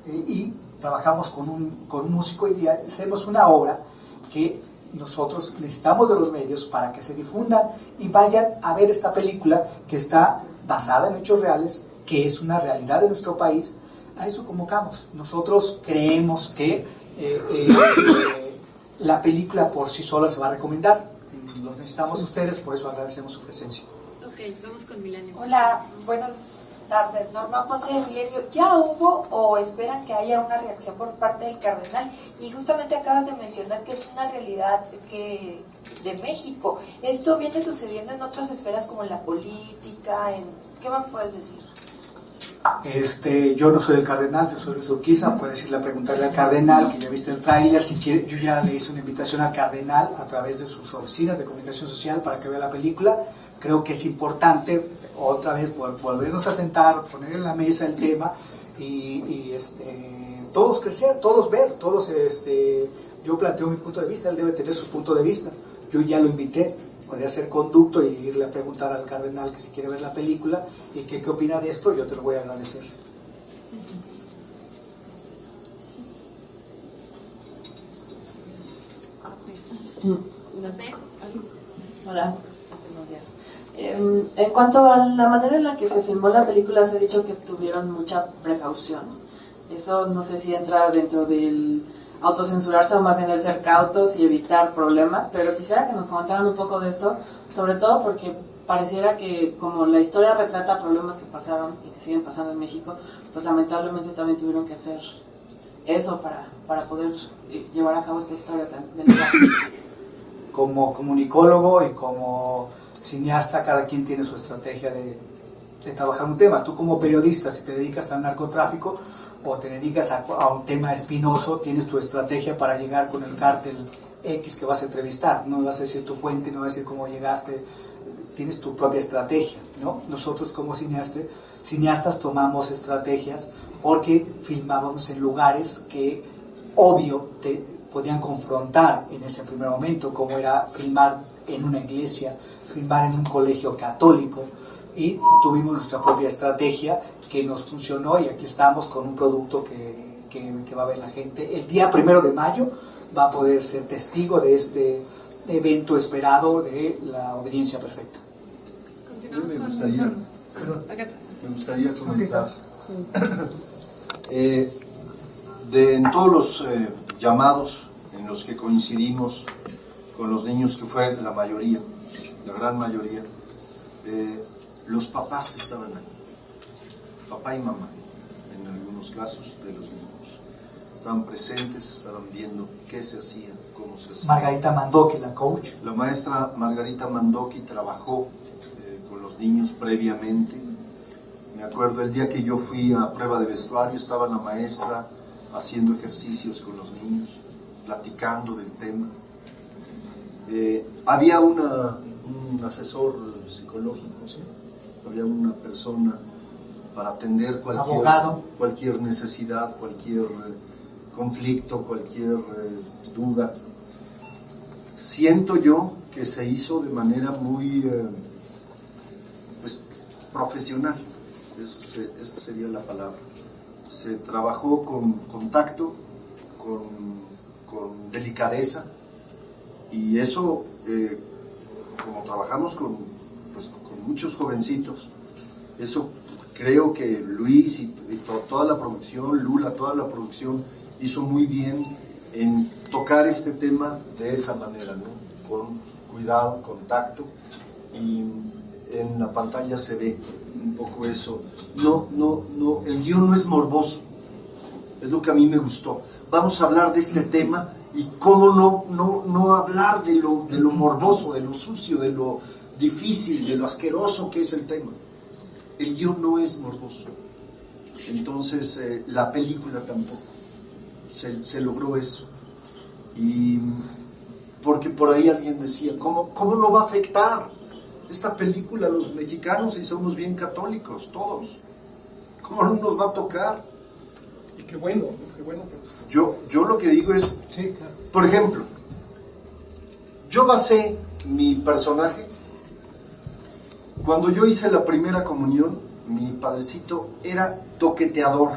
y trabajamos con un músico y hacemos una obra que nosotros necesitamos de los medios para que se difundan y vayan a ver esta película que está basada en hechos reales, que es una realidad de nuestro país. A eso convocamos. Nosotros creemos que la película por sí sola se va a recomendar. Los necesitamos a ustedes, por eso agradecemos su presencia. Ok, vamos con Milenio. Hola, buenas tardes. Norma Ponce de Milenio. ¿Ya hubo o esperan que haya una reacción por parte del cardenal? Y justamente acabas de mencionar que es una realidad de México. ¿Esto viene sucediendo en otras esferas como en la política? ¿Qué me puedes decir? Yo no soy el cardenal, yo soy Luis Urquiza. Puedes irle a preguntarle al cardenal, que ya viste el tráiler. Si quiere, yo ya le hice una invitación al cardenal a través de sus oficinas de comunicación social para que vea la película. Creo que es importante otra vez volvernos a sentar, poner en la mesa el tema y todos crecer, todos ver, todos yo planteo mi punto de vista, él debe tener su punto de vista. Yo ya lo invité, podría ser conducto y irle a preguntar al cardenal que si quiere ver la película y qué opina de esto. Yo te lo voy a agradecer. Hola, buenos días. En cuanto a la manera en la que se filmó la película, se ha dicho que tuvieron mucha precaución. Eso no sé si entra dentro del autocensurarse o más bien el ser cautos y evitar problemas, pero quisiera que nos comentaran un poco de eso, sobre todo porque pareciera que como la historia retrata problemas que pasaron y que siguen pasando en México, pues lamentablemente también tuvieron que hacer eso para poder llevar a cabo esta historia tan delicada. Como comunicólogo y como cineasta, cada quien tiene su estrategia de trabajar un tema. Tú como periodista, si te dedicas al narcotráfico o te dedicas a un tema espinoso, tienes tu estrategia para llegar con el cártel X que vas a entrevistar. No vas a decir tu fuente, no vas a decir cómo llegaste, tienes tu propia estrategia, ¿no? Nosotros como cineastas tomamos estrategias porque filmábamos en lugares que obvio te podían confrontar en ese primer momento, como era filmar en una iglesia, filmar en un colegio católico, y tuvimos nuestra propia estrategia que nos funcionó y aquí estamos con un producto que va a ver la gente. El día 1 de mayo va a poder ser testigo de este evento esperado de la obediencia perfecta. Me gustaría comentar en todos los llamados en los que coincidimos con los niños, que fue la mayoría, la gran mayoría, los papás estaban ahí, papá y mamá, en algunos casos de los niños. Estaban presentes, estaban viendo qué se hacía, cómo se hacía. Margarita Mandoki, la coach. La maestra Margarita Mandoki trabajó con los niños previamente. Me acuerdo el día que yo fui a prueba de vestuario, estaba la maestra haciendo ejercicios con los niños, platicando del tema. Había un asesor psicológico, ¿sí? Había una persona para atender cualquier necesidad, cualquier conflicto, cualquier duda. Siento yo que se hizo de manera muy profesional, esa sería la palabra. Se trabajó con contacto, con delicadeza, y eso, como trabajamos con muchos jovencitos, eso creo que Luis y toda la producción, Lula, toda la producción hizo muy bien en tocar este tema de esa manera, ¿no? Con cuidado, con tacto, y en la pantalla se ve un poco eso. No, el guión no es morboso, es lo que a mí me gustó. Vamos a hablar de este tema y cómo no hablar de lo morboso, de lo sucio, de lo difícil, de lo asqueroso que es el tema. El guión no es morboso. Entonces la película tampoco. Se logró eso. Y porque por ahí alguien decía, ¿cómo no va a afectar esta película a los mexicanos si somos bien católicos todos? ¿Cómo no nos va a tocar? Y qué bueno. Yo lo que digo es, Sí, claro. por ejemplo, yo basé mi personaje, cuando yo hice la primera comunión, mi padrecito era toqueteador,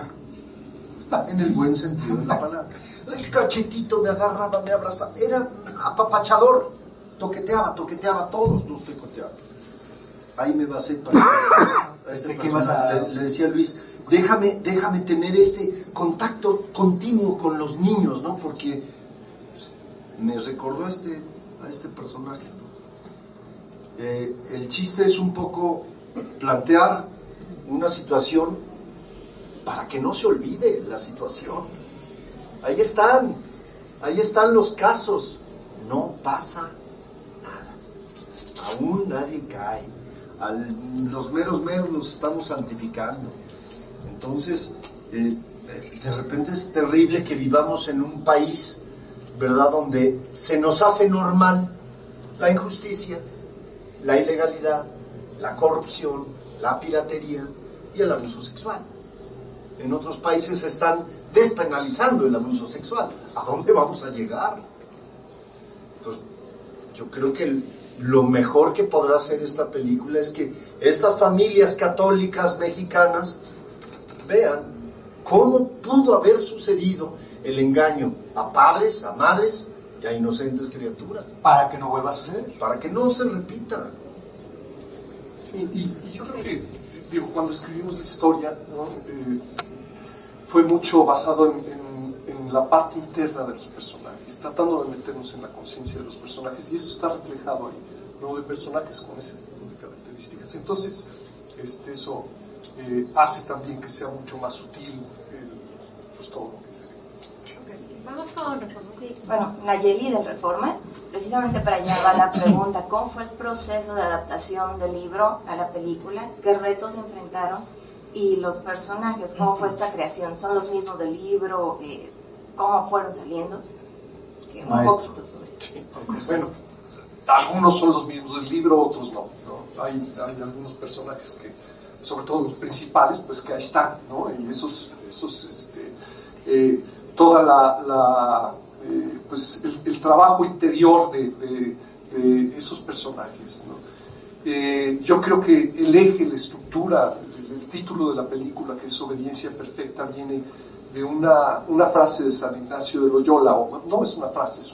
en el buen sentido de la palabra. El cachetito me agarraba, me abrazaba, era apapachador, toqueteaba, todos nos toqueteaban. Ahí me basé para este personaje. Le decía a Luis, déjame tener este contacto continuo con los niños, ¿no? Porque pues, me recordó a este personaje, ¿no? El chiste es un poco plantear una situación para que no se olvide la situación. Ahí están los casos, no pasa nada, aún nadie cae, los meros los estamos santificando. Entonces, de repente es terrible que vivamos en un país, ¿verdad?, donde se nos hace normal la injusticia, la ilegalidad, la corrupción, la piratería y el abuso sexual. En otros países están despenalizando el abuso sexual. ¿A dónde vamos a llegar? Entonces, yo creo que lo mejor que podrá hacer esta película es que estas familias católicas mexicanas vean cómo pudo haber sucedido el engaño a padres, a madres y a inocentes criaturas. Para que no vuelva a suceder. Para que no se repita. Sí, y yo creo que, digo, cuando escribimos la historia, ¿no? Fue mucho basado en la parte interna de los personajes, tratando de meternos en la conciencia de los personajes, y eso está reflejado ahí, ¿no? De personajes con ese tipo de características. Entonces, eso hace también que sea mucho más sutil pues todo lo que se ve. Okay. Vamos con Reforma. Sí, bueno, Nayeli de Reforma, precisamente para allá va la pregunta: ¿cómo fue el proceso de adaptación del libro a la película? ¿Qué retos se enfrentaron? Y los personajes, ¿cómo fue esta creación? ¿Son los mismos del libro? ¿Cómo fueron saliendo? Un poquito sobre eso. Sí. Bueno, algunos son los mismos del libro, otros no. Hay algunos personajes que, sobre todo los principales, pues que ahí están, ¿no? Y esos toda pues el trabajo interior de esos personajes, ¿no? Yo creo que el eje, la estructura, el título de la película, que es Obediencia Perfecta, viene de una frase de San Ignacio de Loyola, o no es una frase, es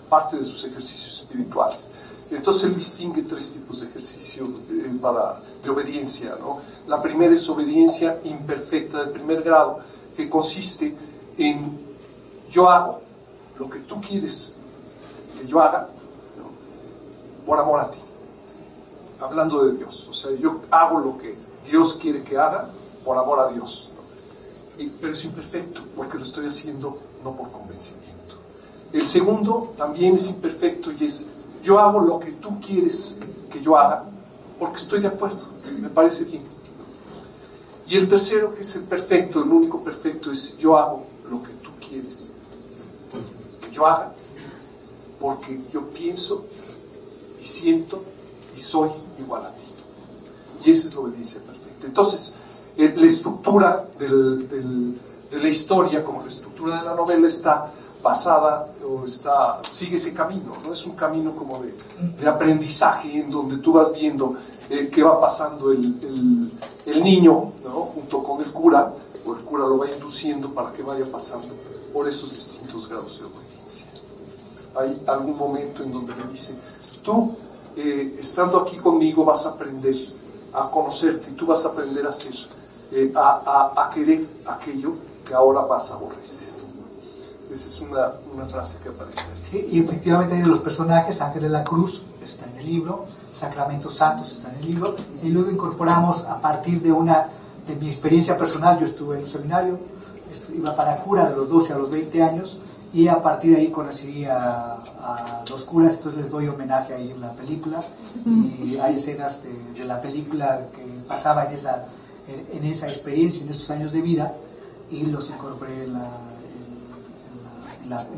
parte de sus ejercicios espirituales. Entonces él distingue tres tipos de ejercicios de obediencia, ¿no? La primera es obediencia imperfecta de primer grado, que consiste en yo hago lo que tú quieres que yo haga, ¿no? Por amor a ti, ¿sí? Hablando de Dios, o sea, yo hago lo que Dios quiere que haga por amor a Dios, ¿no? Pero es imperfecto porque lo estoy haciendo no por convencimiento. El segundo también es imperfecto y es yo hago lo que tú quieres que yo haga porque estoy de acuerdo, me parece bien. Y el tercero, que es el perfecto, el único perfecto, es yo hago lo que tú quieres que yo haga porque yo pienso y siento y soy igual a ti. Y esa es la obediencia perfecta. Entonces, la estructura de la historia, como la estructura de la novela, está basada o sigue ese camino, ¿no? Es un camino como de aprendizaje en donde tú vas viendo qué va pasando el niño, ¿no? Junto con el cura, o el cura lo va induciendo para que vaya pasando por esos distintos grados de obediencia. Hay algún momento en donde le dice, tú estando aquí conmigo vas a aprender a conocerte y tú vas a aprender a hacer, a querer aquello que ahora más aborreces. Esa es una frase que aparece ahí. Sí, y efectivamente hay de los personajes, Ángel de la Cruz está en el libro, Sacramento Santos está en el libro, y luego incorporamos a partir de mi experiencia personal. Yo estuve en un seminario, iba para cura de los 12 a los 20 años, y a partir de ahí conocí a los curas, entonces les doy homenaje ahí en la película, y hay escenas de la película que pasaba en esa experiencia, en esos años de vida, y los incorporé en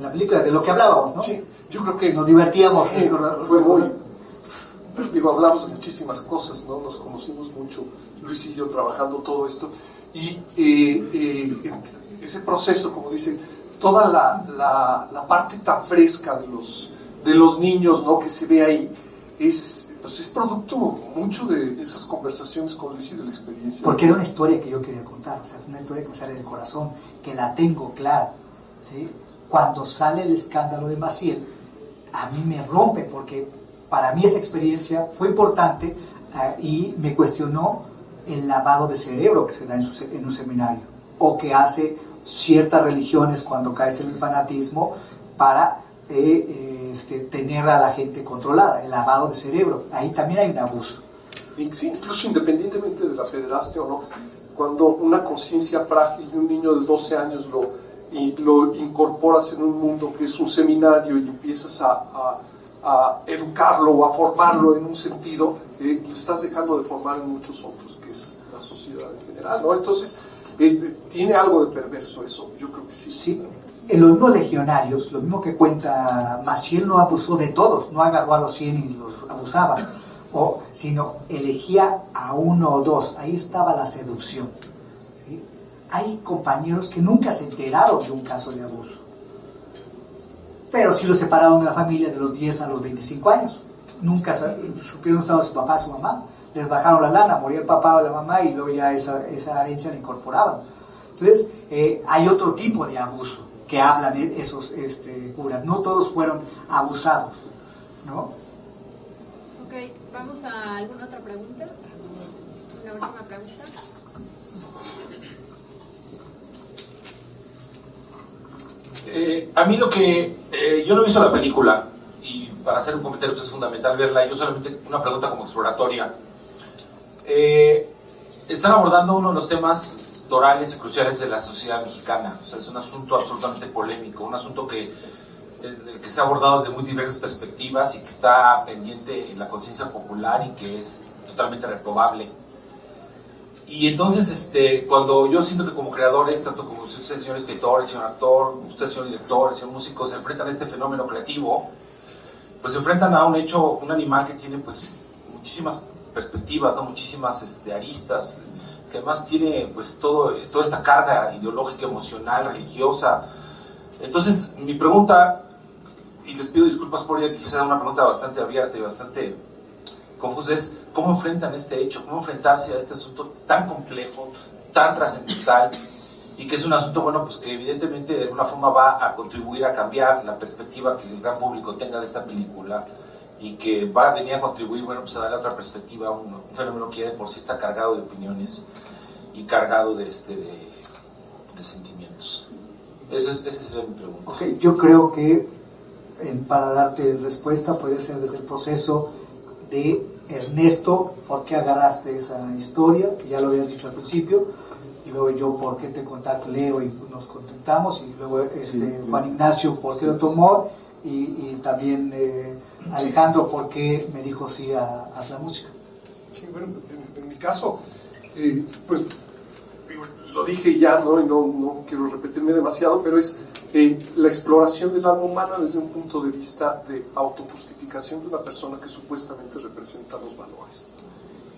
la película, de lo que hablábamos, ¿no? Sí, yo creo que nos divertíamos. Sí, fue muy... hablamos de muchísimas cosas, ¿no? Nos conocimos mucho, Luis y yo, trabajando todo esto, y ese proceso, como dicen, toda la parte tan fresca de los niños, ¿no?, que se ve ahí, es producto mucho de esas conversaciones con Luis y de la experiencia. Porque era una historia que yo quería contar, o sea, una historia que me sale del corazón, que la tengo clara, ¿sí? Cuando sale el escándalo de Maciel, a mí me rompe, porque para mí esa experiencia fue importante y me cuestionó el lavado de cerebro que se da en un seminario, o que hace ciertas religiones cuando caes en el fanatismo para tener a la gente controlada, el lavado de cerebro. Ahí también hay un abuso. Sí, incluso independientemente de la pederastia o no, cuando una conciencia frágil de un niño de 12 años lo incorporas en un mundo que es un seminario y empiezas a educarlo o a formarlo en un sentido, lo estás dejando de formar en muchos otros, que es la sociedad en general, ¿no? Entonces, tiene algo de perverso eso, yo creo que sí. Sí, en los mismos legionarios, lo mismo que cuenta Maciel, no abusó de todos, no agarró a los 100 y los abusaba, sino elegía a uno o dos, ahí estaba la seducción. ¿Sí? Hay compañeros que nunca se enteraron de un caso de abuso, pero sí los separaron de la familia de los 10 a los 25 años, nunca supieron dónde estaba su papá, su mamá, les bajaron la lana, moría el papá o la mamá y luego ya esa herencia la incorporaban. Entonces, hay otro tipo de abuso que hablan esos curas, no todos fueron abusados, ¿no? Ok, vamos a alguna otra pregunta. La última pregunta. A mí lo que yo no he visto la película, y para hacer un comentario pues es fundamental verla. Yo solamente una pregunta como exploratoria. Están abordando uno de los temas torales y cruciales de la sociedad mexicana. O sea, es un asunto absolutamente polémico, un asunto que se ha abordado desde muy diversas perspectivas y que está pendiente en la conciencia popular y que es totalmente reprobable. Y entonces, cuando yo siento que como creadores, tanto como usted, señor escritor, el señor actor, usted, señor director, el señor músico, se enfrentan a este fenómeno creativo, pues se enfrentan a un hecho, un animal que tiene pues muchísimas perspectivas, ¿no? Muchísimas aristas, que además tiene pues toda esta carga ideológica, emocional, religiosa. Entonces, mi pregunta, y les pido disculpas por ella, quizá sea una pregunta bastante abierta y bastante confusa, es ¿cómo enfrentan este hecho? ¿Cómo enfrentarse a este asunto tan complejo, tan trascendental, y que es un asunto, bueno, pues que evidentemente de alguna forma va a contribuir a cambiar la perspectiva que el gran público tenga de esta película, y que va a venir a contribuir, bueno, pues a darle otra perspectiva a un fenómeno que ya de por sí está cargado de opiniones y cargado de sentimientos? Esa es mi pregunta. Okay, yo creo que para darte respuesta puede ser desde el proceso de Ernesto, ¿por qué agarraste esa historia? Que ya lo habías dicho al principio, y luego yo, ¿por qué te contacté, Leo, y nos contactamos? Y luego Juan Ignacio, ¿por qué lo tomó? Y también Alejandro, ¿por qué me dijo sí a la música? Sí, bueno, en mi caso, pues lo dije ya, ¿no? Y no quiero repetirme demasiado, pero es la exploración del alma humana desde un punto de vista de autojustificación de una persona que supuestamente representa los valores.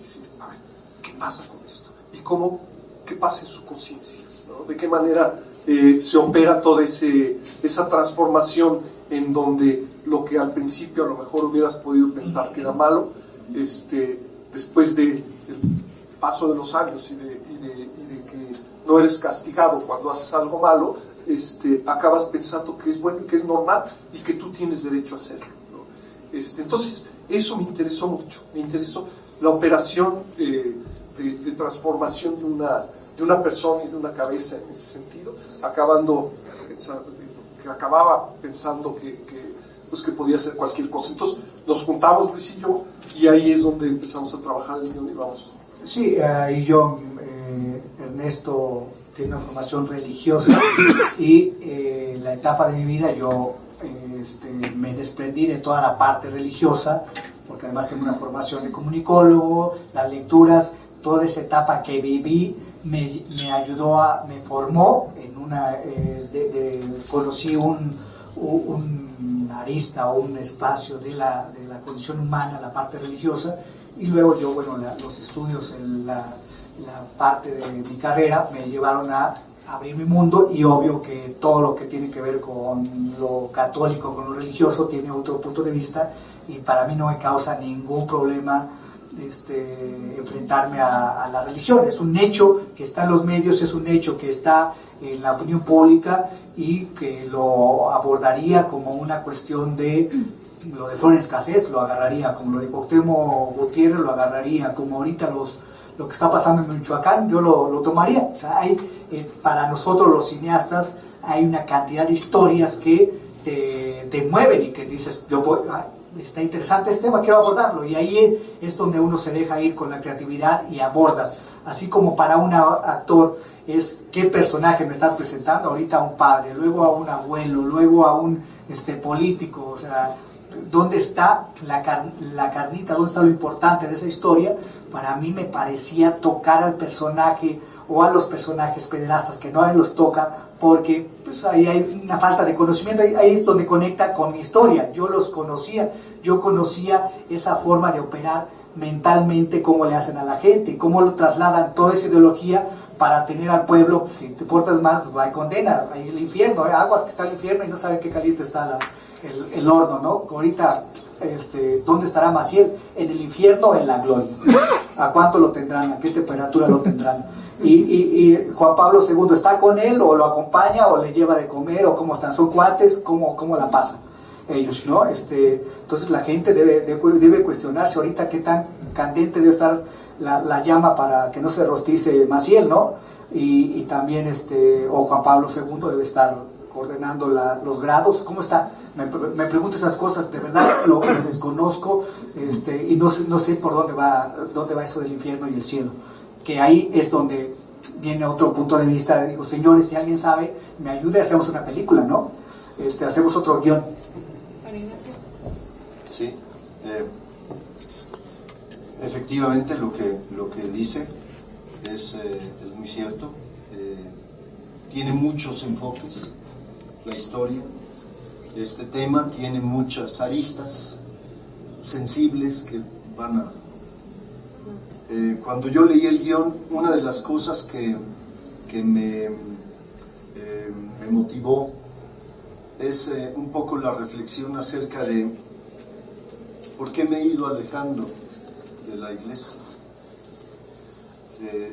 Es decir, a ver, ¿qué pasa con esto? ¿Y qué pasa en su conciencia? ¿No? ¿De qué manera se opera toda esa transformación en donde lo que al principio a lo mejor hubieras podido pensar que era malo, después del paso de los años y de que no eres castigado cuando haces algo malo, acabas pensando que es bueno y que es normal y que tú tienes derecho a hacerlo, ¿no? Entonces, eso me interesó mucho, me interesó la operación de transformación de una persona y de una cabeza en ese sentido, acabando que acababa pensando pues que podía ser cualquier cosa. Entonces nos juntamos Luis y yo, y ahí es donde empezamos a trabajar el guión y vamos. Sí, y yo, Ernesto tiene una formación religiosa y en la etapa de mi vida yo me desprendí de toda la parte religiosa, porque además tengo una formación de comunicólogo, las lecturas, toda esa etapa que viví me ayudó, me formó en una, conocí un arista o un espacio de la condición humana, la parte religiosa, y luego yo, bueno, los estudios en la parte de mi carrera me llevaron a abrir mi mundo, y obvio que todo lo que tiene que ver con lo católico, con lo religioso, tiene otro punto de vista, y para mí no me causa ningún problema enfrentarme a la religión. Es un hecho que está en los medios, es un hecho que está en la opinión pública, y que lo abordaría como una cuestión de lo de Florence Cassés, lo agarraría como lo de Cuauhtémoc Gutiérrez, lo agarraría como ahorita lo que está pasando en Michoacán, yo lo tomaría. O sea, hay, para nosotros los cineastas hay una cantidad de historias que te mueven y que dices, está interesante este tema, quiero abordarlo, y ahí es donde uno se deja ir con la creatividad y abordas. Así como para un actor es qué personaje me estás presentando, ahorita a un padre, luego a un abuelo, luego a un político, o sea, ¿dónde está la carnita? ¿Dónde está lo importante de esa historia? Para mí me parecía tocar al personaje o a los personajes pederastas, que no los toca, porque pues ahí hay una falta de conocimiento, ahí es donde conecta con mi historia. Yo los conocía, yo conocía esa forma de operar mentalmente, cómo le hacen a la gente, cómo lo trasladan toda esa ideología para tener al pueblo, pues, si te portas mal, pues hay condena, hay el infierno, hay aguas que está el infierno y no saben qué caliente está el horno, ¿no? Ahorita, ¿dónde estará Maciel? ¿En el infierno o en la gloria? ¿A cuánto lo tendrán? ¿A qué temperatura lo tendrán? Y Juan Pablo II está con él, o lo acompaña, o le lleva de comer, o cómo están, son cuates, cómo la pasan ellos, ¿no? Entonces la gente debe cuestionarse ahorita qué tan candente debe estar la llama para que no se rostice Maciel, ¿no? Y también o Juan Pablo II debe estar ordenando los grados. ¿Cómo está? Me pregunto esas cosas, de verdad lo desconozco, y no sé por dónde va eso del infierno y el cielo, que ahí es donde viene otro punto de vista. Digo, señores, si alguien sabe, me ayude, hacemos una película, ¿no? Hacemos otro guión. Sí, efectivamente lo que dice es muy cierto. Tiene muchos enfoques la historia. Este tema tiene muchas aristas sensibles que van a... cuando yo leí el guión, una de las cosas que me motivó es un poco la reflexión acerca de por qué me he ido alejando de la iglesia,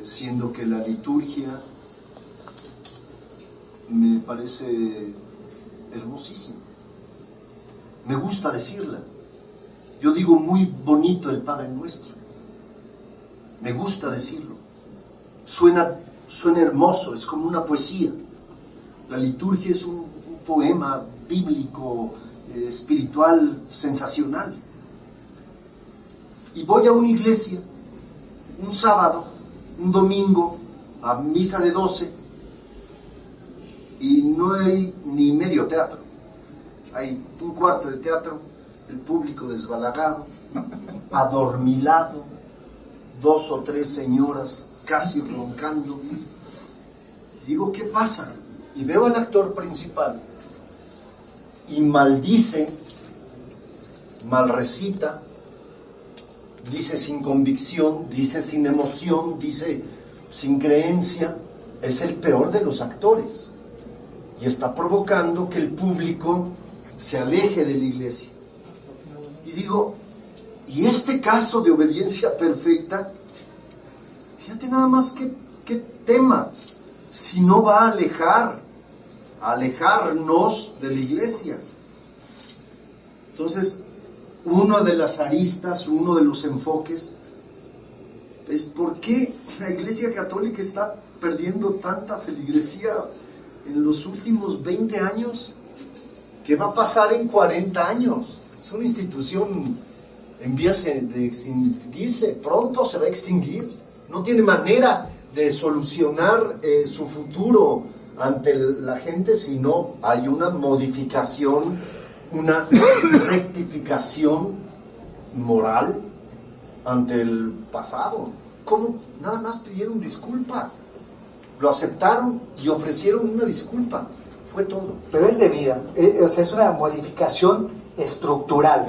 siendo que la liturgia me parece hermosísima. Me gusta decirla. Yo digo muy bonito el Padre Nuestro. Me gusta decirlo. Suena hermoso, es como una poesía. La liturgia es un poema bíblico, espiritual, sensacional. Y voy a una iglesia, un sábado, un domingo, a misa de 12, y no hay ni medio teatro. Hay un cuarto de teatro, el público desbalagado, adormilado, 2 o 3 señoras casi roncando. Digo, ¿qué pasa? Y veo al actor principal y maldice, malrecita, dice sin convicción, dice sin emoción, dice sin creencia. Es el peor de los actores y está provocando que el público se aleje de la iglesia. Y digo, ¿y este caso de obediencia perfecta? Fíjate nada más qué tema, si no va a alejarnos de la iglesia. Entonces, una de las aristas, uno de los enfoques es por qué la Iglesia Católica está perdiendo tanta feligresía en los últimos 20 años. ¿Qué va a pasar en 40 años? Es una institución en vías de extinguirse, pronto se va a extinguir. No tiene manera de solucionar su futuro ante la gente si no hay una modificación, una rectificación moral ante el pasado. ¿Cómo? Nada más pidieron disculpa, lo aceptaron y ofrecieron una disculpa, fue todo. Pero es debida, o sea, es una modificación estructural.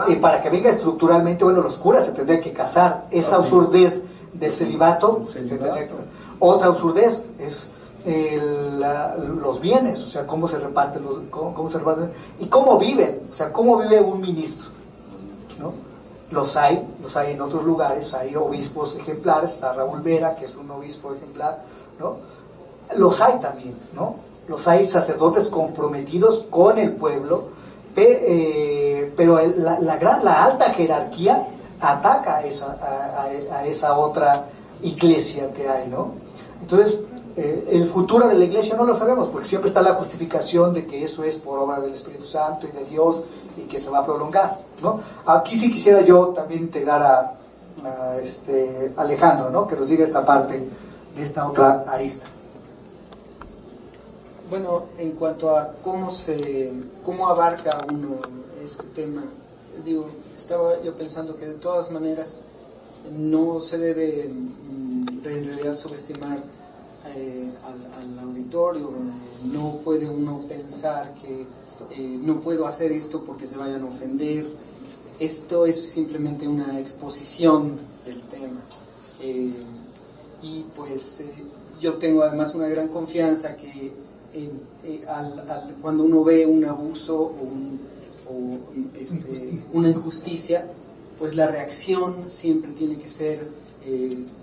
Y para que venga estructuralmente, bueno, los curas se tendrían que casar. Esa absurdez del celibato. Otra absurdez es los bienes, o sea, cómo se reparten y cómo viven, o sea, cómo vive un ministro, ¿no? Los hay en otros lugares, hay obispos ejemplares, está Raúl Vera, que es un obispo ejemplar, ¿no? Los hay también, ¿no? Los hay sacerdotes comprometidos con el pueblo, pero la alta jerarquía ataca a esa otra iglesia que hay, ¿no? Entonces, el futuro de la iglesia no lo sabemos, porque siempre está la justificación de que eso es por obra del Espíritu Santo y de Dios y que se va a prolongar, ¿no? Aquí sí quisiera yo también integrar a Alejandro, ¿no? Que nos diga esta parte de esta otra arista. Bueno, en cuanto a cómo abarca uno este tema, digo, estaba yo pensando que de todas maneras no se debe en realidad subestimar al auditorio. No puede uno pensar que no puedo hacer esto porque se vayan a ofender. Esto es simplemente una exposición del tema, y pues yo tengo además una gran confianza que cuando uno ve un abuso o una injusticia, pues la reacción siempre tiene que ser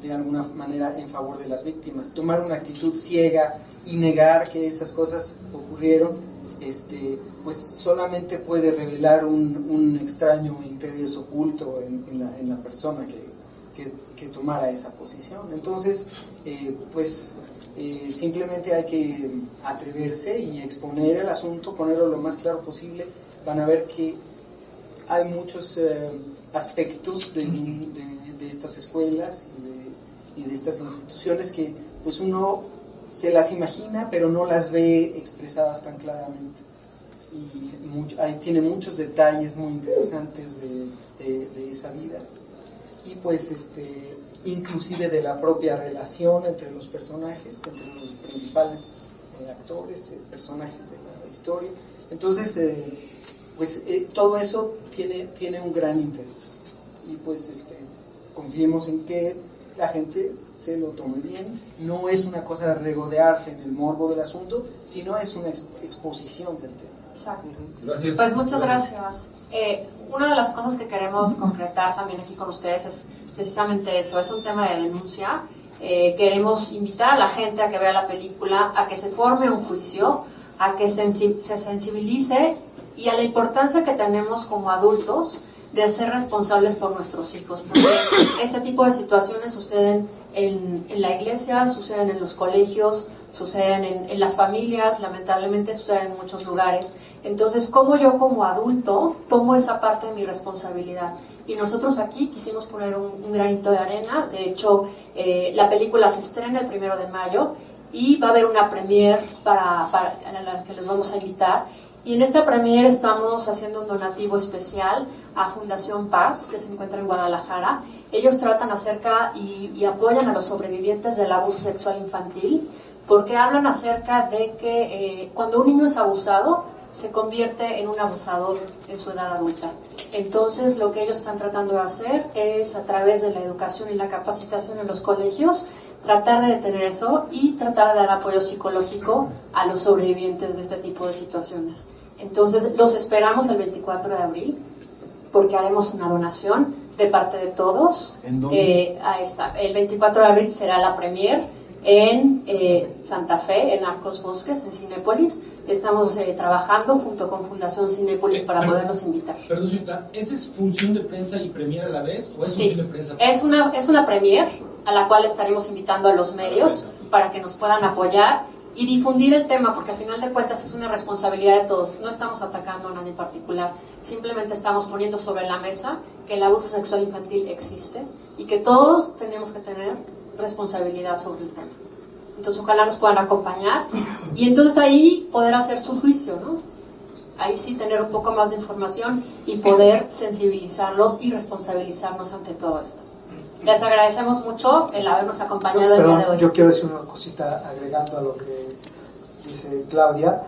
de alguna manera en favor de las víctimas. Tomar una actitud ciega y negar que esas cosas ocurrieron, pues solamente puede revelar un extraño interés oculto en la persona que tomara esa posición. Entonces, pues simplemente hay que atreverse y exponer el asunto, ponerlo lo más claro posible. Van a ver que hay muchos aspectos de estas escuelas y de estas instituciones que pues uno se las imagina pero no las ve expresadas tan claramente, y tiene muchos detalles muy interesantes de esa vida, y pues inclusive de la propia relación entre los personajes, entre los principales actores, personajes de la historia. Entonces pues todo eso tiene un gran interés, y pues confiemos en que la gente se lo tome bien. No es una cosa de regodearse en el morbo del asunto, sino es una exposición del tema. Exacto. Gracias. Pues muchas gracias. Una de las cosas que queremos concretar también aquí con ustedes es precisamente eso, es un tema de denuncia. Queremos invitar a la gente a que vea la película, a que se forme un juicio, a que se sensibilice y a la importancia que tenemos como adultos de ser responsables por nuestros hijos, porque este tipo de situaciones suceden en la iglesia, suceden en los colegios, suceden en las familias, lamentablemente suceden en muchos lugares. Entonces, ¿cómo yo como adulto tomo esa parte de mi responsabilidad? Y nosotros aquí quisimos poner un granito de arena. De hecho, la película se estrena el 1 de mayo y va a haber una premiere a la que les vamos a invitar. Y en esta premiere estamos haciendo un donativo especial a Fundación Paz, que se encuentra en Guadalajara. Ellos tratan acerca y apoyan a los sobrevivientes del abuso sexual infantil, porque hablan acerca de que cuando un niño es abusado, se convierte en un abusador en su edad adulta. Entonces, lo que ellos están tratando de hacer es, a través de la educación y la capacitación en los colegios, tratar de detener eso y tratar de dar apoyo psicológico a los sobrevivientes de este tipo de situaciones. Entonces, los esperamos el 24 de abril, porque haremos una donación de parte de todos. ¿En dónde? El 24 de abril será la premier en Santa Fe, en Arcos Bosques, en Cinépolis. Estamos trabajando junto con Fundación Cinépolis para poderlos invitar. Perdón, señorita, ¿esa es función de prensa y premier a la vez? ¿O es Sí, función de prensa? es una premier a la cual estaremos invitando a los medios para que nos puedan apoyar y difundir el tema, porque al final de cuentas es una responsabilidad de todos. No estamos atacando a nadie en particular, simplemente estamos poniendo sobre la mesa que el abuso sexual infantil existe y que todos tenemos que tener responsabilidad sobre el tema. Entonces ojalá nos puedan acompañar y entonces ahí poder hacer su juicio, ¿no? Ahí sí tener un poco más de información y poder sensibilizarlos y responsabilizarnos ante todo esto. Les agradecemos mucho el habernos acompañado el día de hoy. Yo quiero decir una cosita agregando a lo que dice Claudia.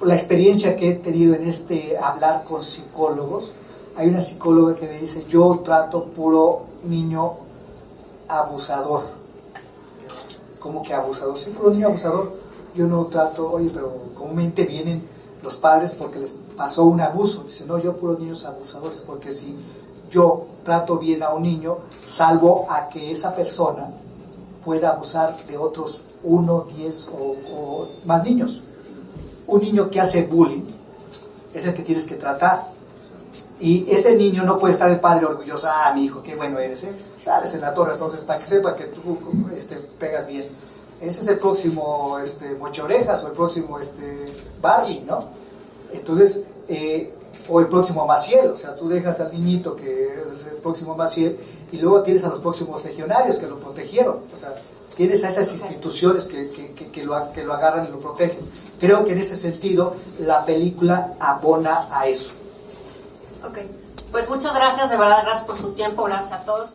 La experiencia que he tenido en hablar con psicólogos, hay una psicóloga que me dice, yo trato puro niño abusador. ¿Cómo que abusador? Sí, puro niño abusador. Yo no trato, oye, pero comúnmente vienen los padres porque les pasó un abuso. Dice, no, yo puros niños abusadores, porque si yo trato bien a un niño, salvo a que esa persona pueda abusar de otros 1, 10 o más niños. Un niño que hace bullying es el que tienes que tratar. Y ese niño no puede estar el padre orgulloso, mi hijo, qué bueno eres, dales en la torre, entonces, para que sepa que tú pegas bien. Ese es el próximo Mochorejas o el próximo Barbie, ¿no? Entonces, o el próximo Maciel, o sea, tú dejas al niñito que es el próximo Maciel y luego tienes a los próximos legionarios que lo protegieron, o sea, tienes a esas instituciones que lo agarran y lo protegen. Creo que en ese sentido la película abona a eso. Ok, pues muchas gracias, de verdad, gracias por su tiempo, gracias a todos.